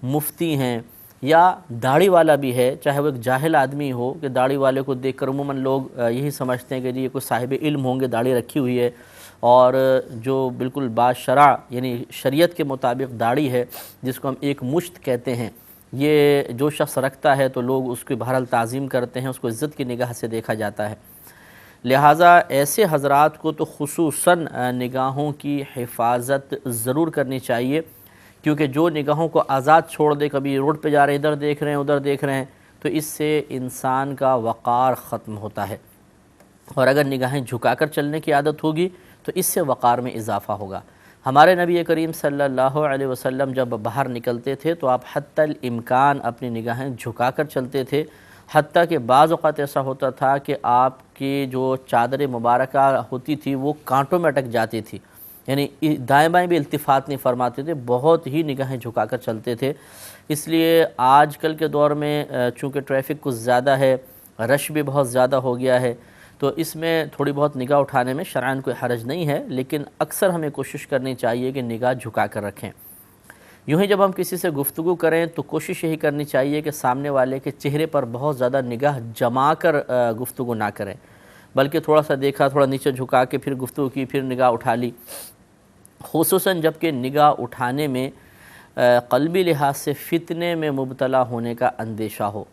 مفتی ہیں، یا داڑھی والا بھی ہے، چاہے وہ ایک جاہل آدمی ہو کہ داڑھی والے کو دیکھ کر عموماً لوگ یہی سمجھتے ہیں کہ جی یہ کوئی صاحب علم ہوں گے، داڑھی رکھی ہوئی ہے، اور جو بالکل باشرع یعنی شریعت کے مطابق داڑھی ہے جس کو ہم ایک مشت کہتے ہیں، یہ جو شخص رکھتا ہے تو لوگ اس کی بہرحال تعظیم کرتے ہیں، اس کو عزت کی نگاہ سے دیکھا جاتا ہے۔ لہٰذا ایسے حضرات کو تو خصوصاً نگاہوں کی حفاظت ضرور کرنی چاہیے، کیونکہ جو نگاہوں کو آزاد چھوڑ دے، کبھی روڈ پہ جا رہے ہیں ادھر دیکھ رہے ہیں ادھر دیکھ رہے ہیں، تو اس سے انسان کا وقار ختم ہوتا ہے، اور اگر نگاہیں جھکا کر چلنے کی عادت ہوگی تو اس سے وقار میں اضافہ ہوگا۔ ہمارے نبی کریم صلی اللہ علیہ وسلم جب باہر نکلتے تھے تو آپ حتی الامکان اپنی نگاہیں جھکا کر چلتے تھے، حتیٰ کہ بعض اوقات ایسا ہوتا تھا کہ آپ کی جو چادر مبارکہ ہوتی تھی وہ کانٹوں میں اٹک جاتی تھی، یعنی دائیں بائیں بھی التفات نہیں فرماتے تھے، بہت ہی نگاہیں جھکا کر چلتے تھے۔ اس لیے آج کل کے دور میں چونکہ ٹریفک کچھ زیادہ ہے، رش بھی بہت زیادہ ہو گیا ہے، تو اس میں تھوڑی بہت نگاہ اٹھانے میں شرعاً کوئی حرج نہیں ہے، لیکن اکثر ہمیں کوشش کرنی چاہیے کہ نگاہ جھکا کر رکھیں۔ یوں ہی جب ہم کسی سے گفتگو کریں تو کوشش یہی کرنی چاہیے کہ سامنے والے کے چہرے پر بہت زیادہ نگاہ جما کر گفتگو نہ کریں، بلکہ تھوڑا سا دیکھا، تھوڑا نیچے جھکا کے پھر گفتگو کی، پھر نگاہ اٹھا لی، خصوصاً جب کہ نگاہ اٹھانے میں قلبی لحاظ سے فتنے میں مبتلا ہونے کا اندیشہ ہو۔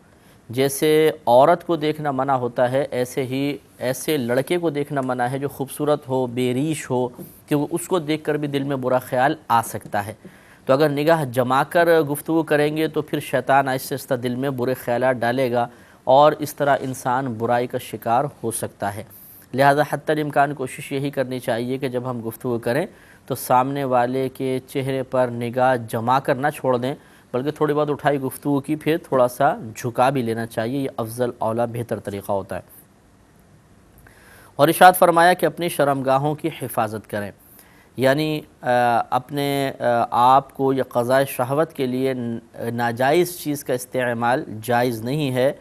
جیسے عورت کو دیکھنا منع ہوتا ہے، ایسے ہی ایسے لڑکے کو دیکھنا منع ہے جو خوبصورت ہو، بے ریش ہو، کیونکہ اس کو دیکھ کر بھی دل میں برا خیال آ سکتا ہے۔ تو اگر نگاہ جما کر گفتگو کریں گے تو پھر شیطان آہستہ آہستہ دل میں برے خیالات ڈالے گا، اور اس طرح انسان برائی کا شکار ہو سکتا ہے۔ لہذا حتی الامکان کوشش یہی کرنی چاہیے کہ جب ہم گفتگو کریں تو سامنے والے کے چہرے پر نگاہ جما کر نہ چھوڑ دیں، بلکہ تھوڑی بہت اٹھائی گفتگو کی، پھر تھوڑا سا جھکا بھی لینا چاہیے، یہ افضل اولا بہتر طریقہ ہوتا ہے۔ اور ارشاد فرمایا کہ اپنی شرمگاہوں کی حفاظت کریں، یعنی اپنے آپ کو یا قضاء شہوت کے لیے ناجائز چیز کا استعمال جائز نہیں ہے،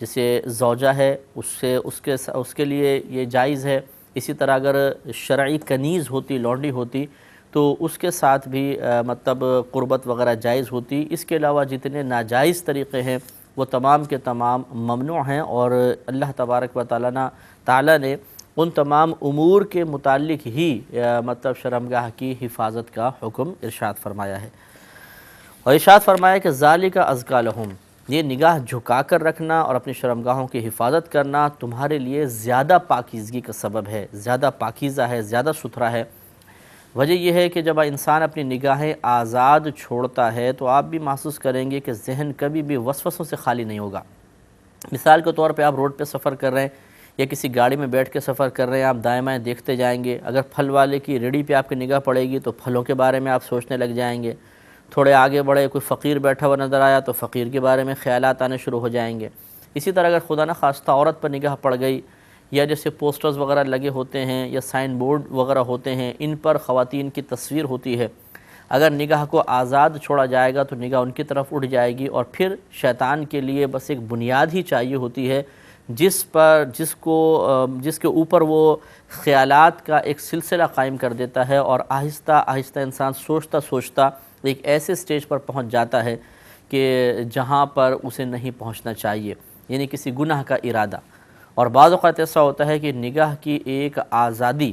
جیسے زوجہ ہے اس کے لیے یہ جائز ہے، اسی طرح اگر شرعی کنیز ہوتی، لونڈی ہوتی، تو اس کے ساتھ بھی مطلب قربت وغیرہ جائز ہوتی۔ اس کے علاوہ جتنے ناجائز طریقے ہیں وہ تمام کے تمام ممنوع ہیں، اور اللہ تبارک و تعالیٰ نے ان تمام امور کے متعلق ہی مطلب شرمگاہ کی حفاظت کا حکم ارشاد فرمایا ہے۔ اور ارشاد فرمایا کہ ذالک ازکی لہم، یہ نگاہ جھکا کر رکھنا اور اپنی شرمگاہوں کی حفاظت کرنا تمہارے لیے زیادہ پاکیزگی کا سبب ہے، زیادہ پاکیزہ ہے، زیادہ ستھرا ہے۔ وجہ یہ ہے کہ جب انسان اپنی نگاہیں آزاد چھوڑتا ہے تو آپ بھی محسوس کریں گے کہ ذہن کبھی بھی وسوسوں سے خالی نہیں ہوگا۔ مثال کے طور پہ آپ روڈ پہ سفر کر رہے ہیں یا کسی گاڑی میں بیٹھ کے سفر کر رہے ہیں، آپ دائیں بائیں دیکھتے جائیں گے، اگر پھل والے کی ریڑھی پہ آپ کی نگاہ پڑے گی تو پھلوں کے بارے میں آپ سوچنے لگ جائیں گے، تھوڑے آگے بڑھے کوئی فقیر بیٹھا ہوا نظر آیا تو فقیر کے بارے میں خیالات آنے شروع ہو جائیں گے۔ اسی طرح اگر خدا نخواستہ عورت پر نگاہ پڑ گئی، یا جیسے پوسٹرز وغیرہ لگے ہوتے ہیں یا سائن بورڈ وغیرہ ہوتے ہیں، ان پر خواتین کی تصویر ہوتی ہے، اگر نگاہ کو آزاد چھوڑا جائے گا تو نگاہ ان کی طرف اٹھ جائے گی، اور پھر شیطان کے لیے بس ایک بنیاد ہی چاہیے ہوتی ہے جس کے اوپر وہ خیالات کا ایک سلسلہ قائم کر دیتا ہے، اور آہستہ آہستہ انسان سوچتا سوچتا ایک ایسے سٹیج پر پہنچ جاتا ہے کہ جہاں پر اسے نہیں پہنچنا چاہیے، یعنی کسی گناہ کا ارادہ۔ اور بعض اوقات ایسا ہوتا ہے کہ نگاہ کی ایک آزادی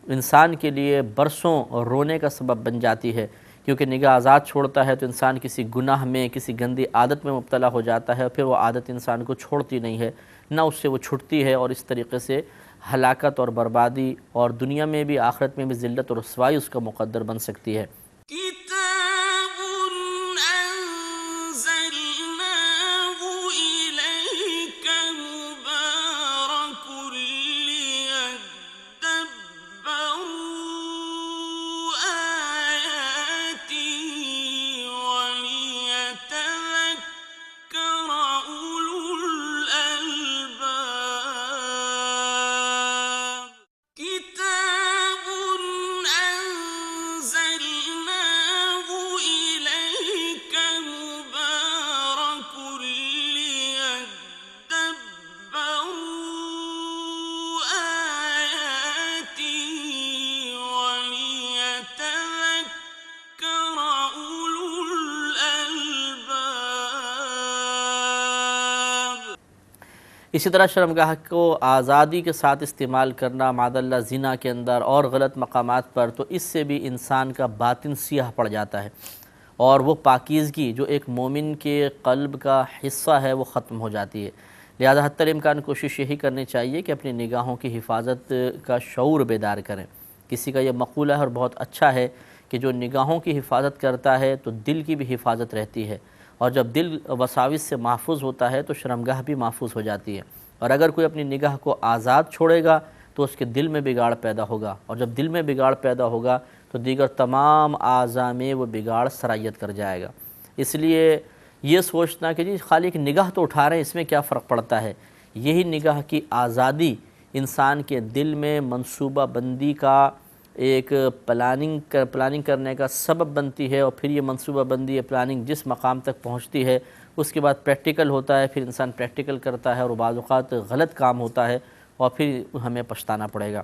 انسان کے لیے برسوں رونے کا سبب بن جاتی ہے، کیونکہ نگاہ آزاد چھوڑتا ہے تو انسان کسی گناہ میں، کسی گندی عادت میں مبتلا ہو جاتا ہے، اور پھر وہ عادت انسان کو چھوڑتی نہیں ہے، نہ اس سے وہ چھٹتی ہے، اور اس طریقے سے ہلاکت اور بربادی، اور دنیا میں بھی آخرت میں بھی ذلت اور رسوائی اس کا مقدر بن سکتی ہے۔ كتاب أنزلناه إليك مبارك ليدبروا آياته وليتذكر أولو اسی طرح شرمگاہ کو آزادی کے ساتھ استعمال کرنا معاذ اللہ زنا کے اندر اور غلط مقامات پر، تو اس سے بھی انسان کا باطن سیاہ پڑ جاتا ہے، اور وہ پاکیزگی جو ایک مومن کے قلب کا حصہ ہے وہ ختم ہو جاتی ہے۔ لہذا حتی الامکان کوشش یہی کرنی چاہیے کہ اپنی نگاہوں کی حفاظت کا شعور بیدار کریں۔ کسی کا یہ مقولہ ہے اور بہت اچھا ہے کہ جو نگاہوں کی حفاظت کرتا ہے تو دل کی بھی حفاظت رہتی ہے، اور جب دل وساوس سے محفوظ ہوتا ہے تو شرمگاہ بھی محفوظ ہو جاتی ہے۔ اور اگر کوئی اپنی نگاہ کو آزاد چھوڑے گا تو اس کے دل میں بگاڑ پیدا ہوگا، اور جب دل میں بگاڑ پیدا ہوگا تو دیگر تمام اعضاء میں وہ بگاڑ سرایت کر جائے گا۔ اس لیے یہ سوچنا کہ جی خالی ایک نگاہ تو اٹھا رہے ہیں، اس میں کیا فرق پڑتا ہے، یہی نگاہ کی آزادی انسان کے دل میں منصوبہ بندی کا ایک پلاننگ کرنے کا سبب بنتی ہے، اور پھر یہ منصوبہ بندی یا پلاننگ جس مقام تک پہنچتی ہے اس کے بعد پریکٹیکل ہوتا ہے، پھر انسان پریکٹیکل کرتا ہے اور بعض اوقات غلط کام ہوتا ہے اور پھر ہمیں پچھتانا پڑے گا۔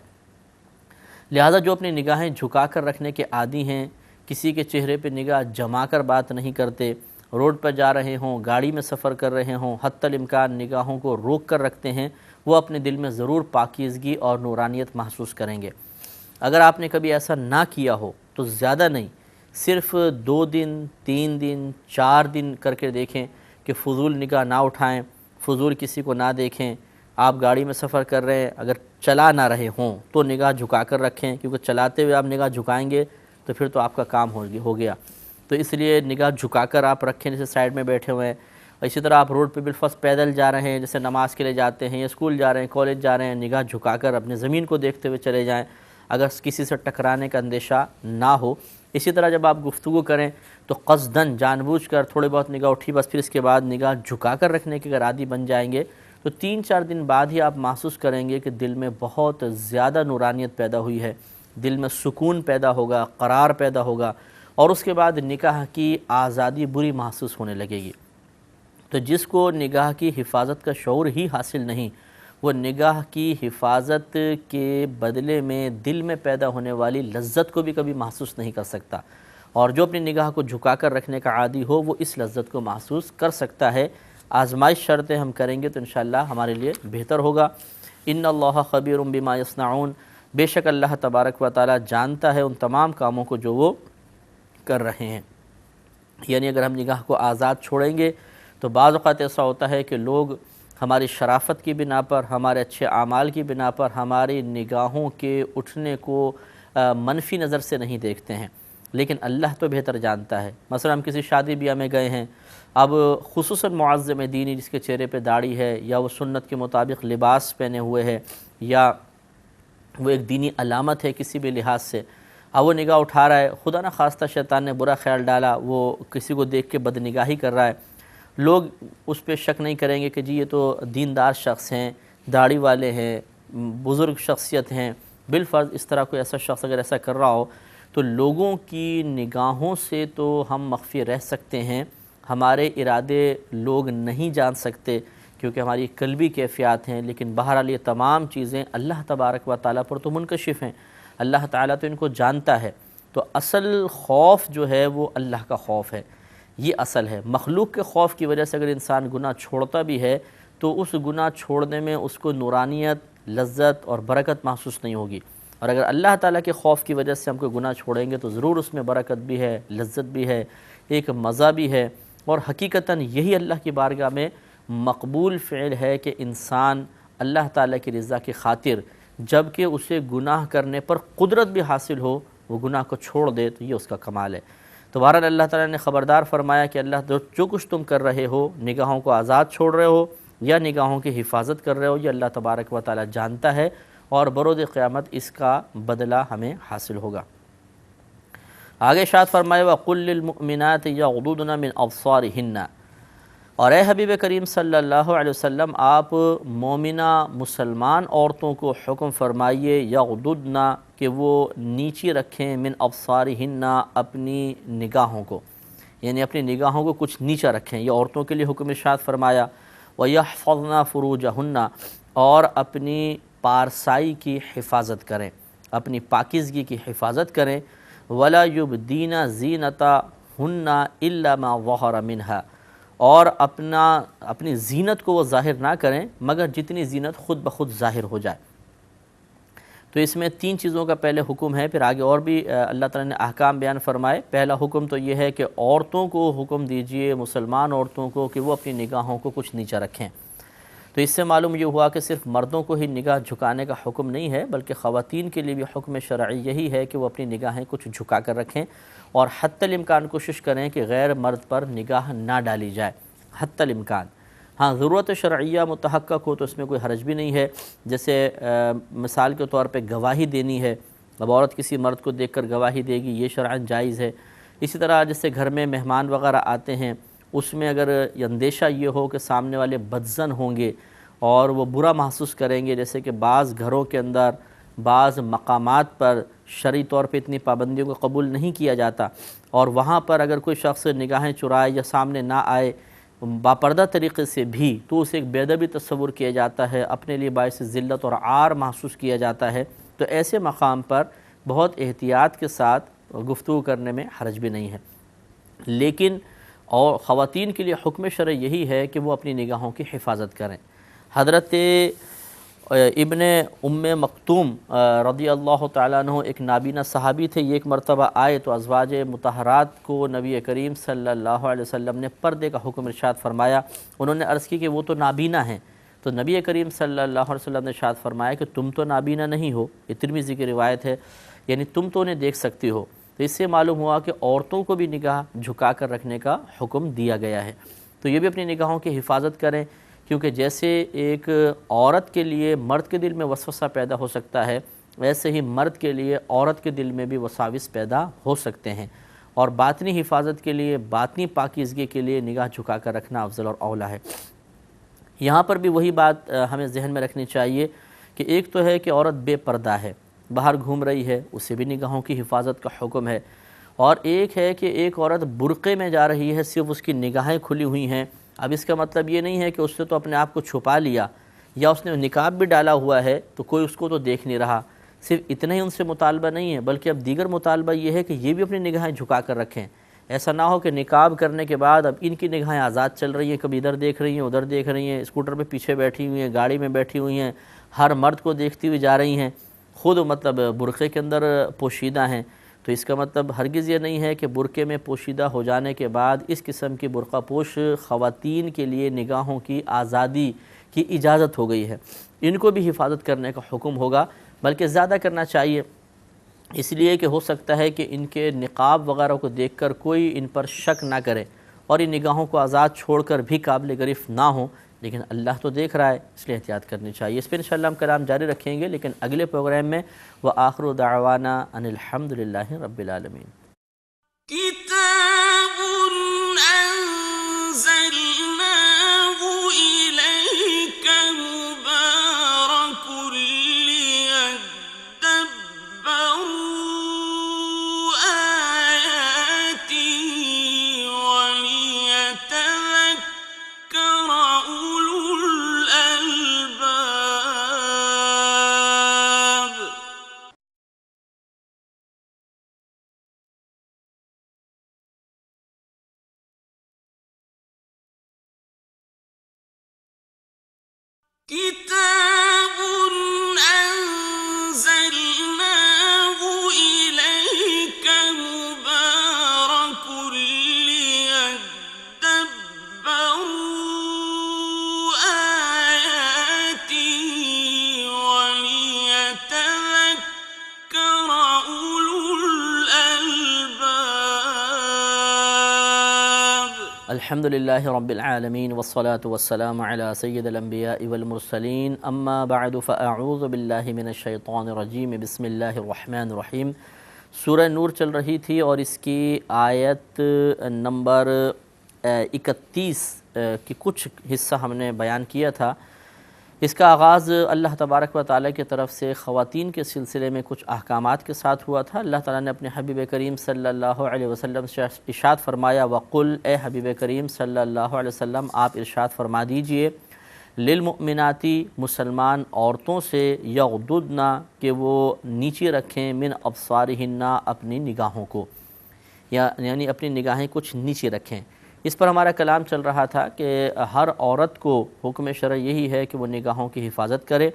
لہذا جو اپنی نگاہیں جھکا کر رکھنے کے عادی ہیں، کسی کے چہرے پہ نگاہ جما کر بات نہیں کرتے، روڈ پر جا رہے ہوں، گاڑی میں سفر کر رہے ہوں، حتی الامکان نگاہوں کو روک کر رکھتے ہیں، وہ اپنے دل میں ضرور پاکیزگی اور نورانیت محسوس کریں گے۔ اگر آپ نے کبھی ایسا نہ کیا ہو تو زیادہ نہیں، صرف 2 دن 3 دن 4 دن کر کے دیکھیں کہ فضول نگاہ نہ اٹھائیں، فضول کسی کو نہ دیکھیں۔ آپ گاڑی میں سفر کر رہے ہیں، اگر چلا نہ رہے ہوں تو نگاہ جھکا کر رکھیں، کیونکہ چلاتے ہوئے آپ نگاہ جھکائیں گے تو پھر تو آپ کا کام ہو گیا۔ تو اس لیے نگاہ جھکا کر آپ رکھیں، جیسے سائیڈ میں بیٹھے ہوئے ہیں۔ اسی طرح آپ روڈ پہ بالفرض پیدل جا رہے ہیں، جیسے نماز کے لیے جاتے ہیں یا اسکول جا رہے ہیں، کالج جا رہے ہیں، نگاہ جھکا کر اپنے زمین کو دیکھتے ہوئے چلے جائیں، اگر کسی سے ٹکرانے کا اندیشہ نہ ہو۔ اسی طرح جب آپ گفتگو کریں تو قصداً جان بوجھ کر تھوڑی بہت نگاہ اٹھی، بس پھر اس کے بعد نگاہ جھکا کر رکھنے کے اگر عادی بن جائیں گے تو 3-4 دن بعد ہی آپ محسوس کریں گے کہ دل میں بہت زیادہ نورانیت پیدا ہوئی ہے، دل میں سکون پیدا ہوگا، قرار پیدا ہوگا، اور اس کے بعد نگاہ کی آزادی بری محسوس ہونے لگے گی۔ تو جس کو نگاہ کی حفاظت کا شعور ہی حاصل نہیں، وہ نگاہ کی حفاظت کے بدلے میں دل میں پیدا ہونے والی لذت کو بھی کبھی محسوس نہیں کر سکتا، اور جو اپنی نگاہ کو جھکا کر رکھنے کا عادی ہو وہ اس لذت کو محسوس کر سکتا ہے۔ آزمائش شرطیں ہم کریں گے تو انشاءاللہ ہمارے لیے بہتر ہوگا۔ ان اللہ خبیر بما یصنعون، بے شک اللہ تبارک و تعالی جانتا ہے ان تمام کاموں کو جو وہ کر رہے ہیں۔ یعنی اگر ہم نگاہ کو آزاد چھوڑیں گے تو بعض اوقات ایسا ہوتا ہے کہ لوگ ہماری شرافت کی بنا پر، ہمارے اچھے اعمال کی بنا پر ہماری نگاہوں کے اٹھنے کو منفی نظر سے نہیں دیکھتے ہیں، لیکن اللہ تو بہتر جانتا ہے۔ مثلا ہم کسی شادی بیاہ میں گئے ہیں، اب خصوصاً معظم دینی جس کے چہرے پہ داڑھی ہے، یا وہ سنت کے مطابق لباس پہنے ہوئے ہے، یا وہ ایک دینی علامت ہے کسی بھی لحاظ سے، اب وہ نگاہ اٹھا رہا ہے، خدا نہ خواستہ شیطان نے برا خیال ڈالا، وہ کسی کو دیکھ کے بدنگاہی کر رہا ہے، لوگ اس پہ شک نہیں کریں گے کہ جی یہ تو دیندار شخص ہیں، داڑھی والے ہیں، بزرگ شخصیت ہیں۔ بالفرض اس طرح کوئی ایسا شخص اگر ایسا کر رہا ہو تو لوگوں کی نگاہوں سے تو ہم مخفی رہ سکتے ہیں، ہمارے ارادے لوگ نہیں جان سکتے کیونکہ ہماری قلبی کیفیات ہیں، لیکن بہرحال یہ تمام چیزیں اللہ تبارک و تعالیٰ پر تو منکشف ہیں، اللہ تعالیٰ تو ان کو جانتا ہے۔ تو اصل خوف جو ہے وہ اللہ کا خوف ہے، یہ اصل ہے۔ مخلوق کے خوف کی وجہ سے اگر انسان گناہ چھوڑتا بھی ہے تو اس گناہ چھوڑنے میں اس کو نورانیت، لذت اور برکت محسوس نہیں ہوگی، اور اگر اللہ تعالیٰ کے خوف کی وجہ سے ہم کوئی گناہ چھوڑیں گے تو ضرور اس میں برکت بھی ہے، لذت بھی ہے، ایک مزہ بھی ہے، اور حقیقتاً یہی اللہ کی بارگاہ میں مقبول فعل ہے کہ انسان اللہ تعالیٰ کی رضا کی خاطر جب کہ اسے گناہ کرنے پر قدرت بھی حاصل ہو وہ گناہ کو چھوڑ دے، تو یہ اس کا کمال ہے۔ تو بہرحال اللہ تعالیٰ نے خبردار فرمایا کہ اللہ جو کچھ تم کر رہے ہو، نگاہوں کو آزاد چھوڑ رہے ہو یا نگاہوں کی حفاظت کر رہے ہو، یہ اللہ تبارک و تعالیٰ جانتا ہے، اور بروز قیامت اس کا بدلہ ہمیں حاصل ہوگا۔ آگے ارشاد فرمائے وَقُلْ لِلْمُؤْمِنَاتِ يَغْضُضْنَ مِنْ أَبْصَارِهِنَّ، اور اے حبیب کریم صلی اللہ علیہ وسلم آپ مومنہ مسلمان عورتوں کو حکم فرمائیے یغضضن کہ وہ نیچی رکھیں من ابصارہن اپنی نگاہوں کو، یعنی اپنی نگاہوں کو کچھ نیچا رکھیں، یہ عورتوں کے لیے حکم ارشاد فرمایا۔ وَيَحْفَظْنَ فُرُوجَهُنَّ، اور اپنی پارسائی کی حفاظت کریں، اپنی پاکیزگی کی حفاظت کریں۔ وَلَا يُبْدِينَ زِينَتَهُنَّ إِلَّا مَا ظَهَرَ مِنْهَا، اور اپنی زینت کو وہ ظاہر نہ کریں مگر جتنی زینت خود بخود ظاہر ہو جائے۔ تو اس میں 3 چیزوں کا پہلے حکم ہے، پھر آگے اور بھی اللہ تعالیٰ نے احکام بیان فرمائے۔ پہلا حکم تو یہ ہے کہ عورتوں کو حکم دیجئے، مسلمان عورتوں کو، کہ وہ اپنی نگاہوں کو کچھ نیچا رکھیں۔ تو اس سے معلوم یہ ہوا کہ صرف مردوں کو ہی نگاہ جھکانے کا حکم نہیں ہے، بلکہ خواتین کے لیے بھی حکم شرعی یہی ہے کہ وہ اپنی نگاہیں کچھ جھکا کر رکھیں اور حتی الامکان کوشش کریں کہ غیر مرد پر نگاہ نہ ڈالی جائے، حتی الامکان۔ ہاں ضرورت شرعیہ متحقق ہو تو اس میں کوئی حرج بھی نہیں ہے، جیسے مثال کے طور پہ گواہی دینی ہے، اب عورت کسی مرد کو دیکھ کر گواہی دے گی، یہ شرعاً جائز ہے۔ اسی طرح جیسے گھر میں مہمان وغیرہ آتے ہیں، اس میں اگر اندیشہ یہ ہو کہ سامنے والے بدظن ہوں گے اور وہ برا محسوس کریں گے، جیسے کہ بعض گھروں کے اندر بعض مقامات پر شرعی طور پہ اتنی پابندیوں کو قبول نہیں کیا جاتا، اور وہاں پر اگر کوئی شخص نگاہیں چرائے یا سامنے نہ آئے باپردہ طریقے سے بھی، تو اسے ایک بے ادبی تصور کیا جاتا ہے، اپنے لیے باعث ذلت اور عار محسوس کیا جاتا ہے۔ تو ایسے مقام پر بہت احتیاط کے ساتھ گفتگو کرنے میں حرج بھی نہیں ہے، لیکن اور خواتین کے لیے حکم شرعی یہی ہے کہ وہ اپنی نگاہوں کی حفاظت کریں۔ حضرت ابن ام مکتوم رضی اللہ تعالیٰ عنہ ایک نابینا صحابی تھے، یہ ایک مرتبہ آئے تو ازواج مطہرات کو نبی کریم صلی اللہ علیہ وسلم نے پردے کا حکم ارشاد فرمایا۔ انہوں نے عرض کی کہ وہ تو نابینا ہیں، تو نبی کریم صلی اللہ علیہ وسلم نے ارشاد فرمایا کہ تم تو نابینا نہیں ہو، یہ ترمذی کی روایت ہے، یعنی تم تو انہیں دیکھ سکتی ہو۔ تو اس سے معلوم ہوا کہ عورتوں کو بھی نگاہ جھکا کر رکھنے کا حکم دیا گیا ہے، تو یہ بھی اپنی نگاہوں کی حفاظت کریں، کیونکہ جیسے ایک عورت کے لیے مرد کے دل میں وسوسہ پیدا ہو سکتا ہے، ویسے ہی مرد کے لیے عورت کے دل میں بھی وساوس پیدا ہو سکتے ہیں، اور باطنی حفاظت کے لیے، باطنی پاکیزگی کے لیے نگاہ جھکا کر رکھنا افضل اور اولیٰ ہے۔ یہاں پر بھی وہی بات ہمیں ذہن میں رکھنی چاہیے کہ ایک تو ہے کہ عورت بے پردہ ہے، باہر گھوم رہی ہے، اسے بھی نگاہوں کی حفاظت کا حکم ہے، اور ایک ہے کہ ایک عورت برقعے میں جا رہی ہے، صرف اس کی نگاہیں کھلی ہوئی ہیں۔ اب اس کا مطلب یہ نہیں ہے کہ اس نے تو اپنے آپ کو چھپا لیا یا اس نے نقاب بھی ڈالا ہوا ہے تو کوئی اس کو تو دیکھ نہیں رہا، صرف اتنا ہی ان سے مطالبہ نہیں ہے، بلکہ اب دیگر مطالبہ یہ ہے کہ یہ بھی اپنی نگاہیں جھکا کر رکھیں۔ ایسا نہ ہو کہ نقاب کرنے کے بعد اب ان کی نگاہیں آزاد چل رہی ہیں، کبھی ادھر دیکھ رہی ہیں، ادھر دیکھ رہی ہیں، اسکوٹر پہ پیچھے بیٹھی ہوئی ہیں، گاڑی میں بیٹھی ہوئی ہیں، ہر مرد کو دیکھتی ہوئی جا رہی ہیں، خود مطلب برقعے کے اندر پوشیدہ ہیں۔ تو اس کا مطلب ہرگز یہ نہیں ہے کہ برقعے میں پوشیدہ ہو جانے کے بعد اس قسم کی برقع پوش خواتین کے لیے نگاہوں کی آزادی کی اجازت ہو گئی ہے، ان کو بھی حفاظت کرنے کا حکم ہوگا، بلکہ زیادہ کرنا چاہیے، اس لیے کہ ہو سکتا ہے کہ ان کے نقاب وغیرہ کو دیکھ کر کوئی ان پر شک نہ کرے اور ان نگاہوں کو آزاد چھوڑ کر بھی قابل گرفت نہ ہوں، لیکن اللہ تو دیکھ رہا ہے، اس لیے احتیاط کرنی چاہیے۔ اس پہ انشاءاللہ ہم کلام جاری رکھیں گے، لیکن اگلے پروگرام میں وآخر دعوانا ان الحمدللہ رب العالمین۔ كتاب أنزلناه إليك مبارك ليدبروا آياته وليتذكر أولو الألباب۔ كتاب أنزلناه إليك مبارك ليدبروا آياته وليتذكر أولو الألباب۔ الحمدللہ رب العالمین والصلاة والسلام علی سید الانبیاء والمرسلین، اما بعد فاعوذ باللہ من الشیطان الرجیم، بسم اللہ الرحمن الرحیم۔ سورہ نور چل رہی تھی اور اس کی آیت نمبر 31 کی کچھ حصہ ہم نے بیان کیا تھا۔ اس کا آغاز اللہ تبارک و تعالیٰ کی طرف سے خواتین کے سلسلے میں کچھ احکامات کے ساتھ ہوا تھا۔ اللہ تعالیٰ نے اپنے حبیب کریم صلی اللہ علیہ وسلم سے ارشاد فرمایا، وَقُلْ، اے حبیب کریم صلی اللہ علیہ وسلم آپ ارشاد فرما دیجئے، للمؤمناتی، مسلمان عورتوں سے، یغضضن، کہ وہ نیچے رکھیں، من ابصارہن، اپنی نگاہوں کو، یعنی اپنی نگاہیں کچھ نیچے رکھیں۔ اس پر ہمارا کلام چل رہا تھا کہ ہر عورت کو حکم شرع یہی ہے کہ وہ نگاہوں کی حفاظت کرے.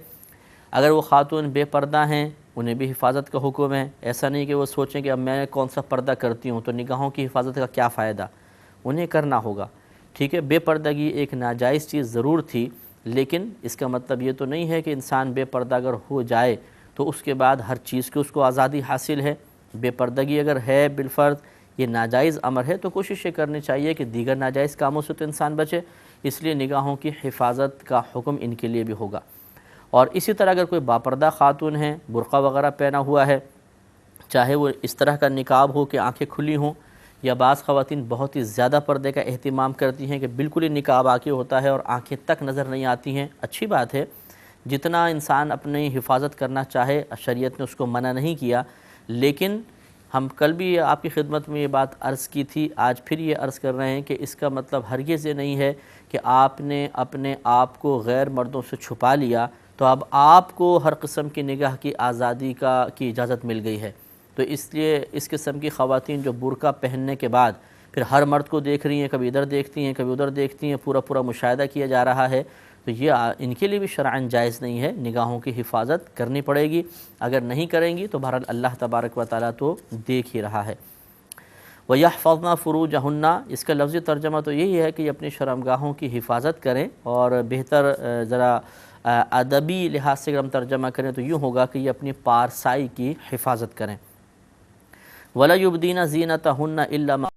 اگر وہ خاتون بے پردہ ہیں انہیں بھی حفاظت کا حکم ہے. ایسا نہیں کہ وہ سوچیں کہ اب میں کون سا پردہ کرتی ہوں تو نگاہوں کی حفاظت کا کیا فائدہ، انہیں کرنا ہوگا. ٹھیک ہے، بے پردگی ایک ناجائز چیز ضرور تھی، لیکن اس کا مطلب یہ تو نہیں ہے کہ انسان بے پردہ اگر ہو جائے تو اس کے بعد ہر چیز کی اس کو آزادی حاصل ہے. بے پردگی اگر ہے بالفرض یہ ناجائز امر ہے تو کوشش یہ کرنی چاہیے کہ دیگر ناجائز کاموں سے تو انسان بچے، اس لیے نگاہوں کی حفاظت کا حکم ان کے لیے بھی ہوگا. اور اسی طرح اگر کوئی باپردہ خاتون ہیں، برقع وغیرہ پہنا ہوا ہے، چاہے وہ اس طرح کا نقاب ہو کہ آنکھیں کھلی ہوں، یا بعض خواتین بہت ہی زیادہ پردے کا اہتمام کرتی ہیں کہ بالکل ہی نقاب آ کے ہوتا ہے اور آنکھیں تک نظر نہیں آتی ہیں. اچھی بات ہے، جتنا انسان اپنی حفاظت کرنا چاہے شریعت نے اس کو منع نہیں کیا، لیکن ہم کل بھی آپ کی خدمت میں یہ بات عرض کی تھی، آج پھر یہ عرض کر رہے ہیں کہ اس کا مطلب ہرگز یہ نہیں ہے کہ آپ نے اپنے آپ کو غیر مردوں سے چھپا لیا تو اب آپ کو ہر قسم کی نگاہ کی آزادی کی اجازت مل گئی ہے. تو اس لیے اس قسم کی خواتین جو برقع پہننے کے بعد پھر ہر مرد کو دیکھ رہی ہیں، کبھی ادھر دیکھتی ہیں کبھی ادھر دیکھتی ہیں، پورا مشاہدہ کیا جا رہا ہے، تو یہ ان کے لیے بھی شرعاً جائز نہیں ہے. نگاہوں کی حفاظت کرنی پڑے گی، اگر نہیں کریں گی تو بہرحال اللہ تبارک و تعالیٰ تو دیکھ ہی رہا ہے. وَيَحْفَظْنَ فُرُوجَهُنَّ، اس کا لفظی ترجمہ تو یہی ہے کہ یہ اپنی شرمگاہوں کی حفاظت کریں، اور بہتر ذرا ادبی لحاظ سے اگر ہم ترجمہ کریں تو یوں ہوگا کہ یہ اپنی پارسائی کی حفاظت کریں. وَلَا يُبْدِينَ زِينَتَهُنَّ إِلَّا مَا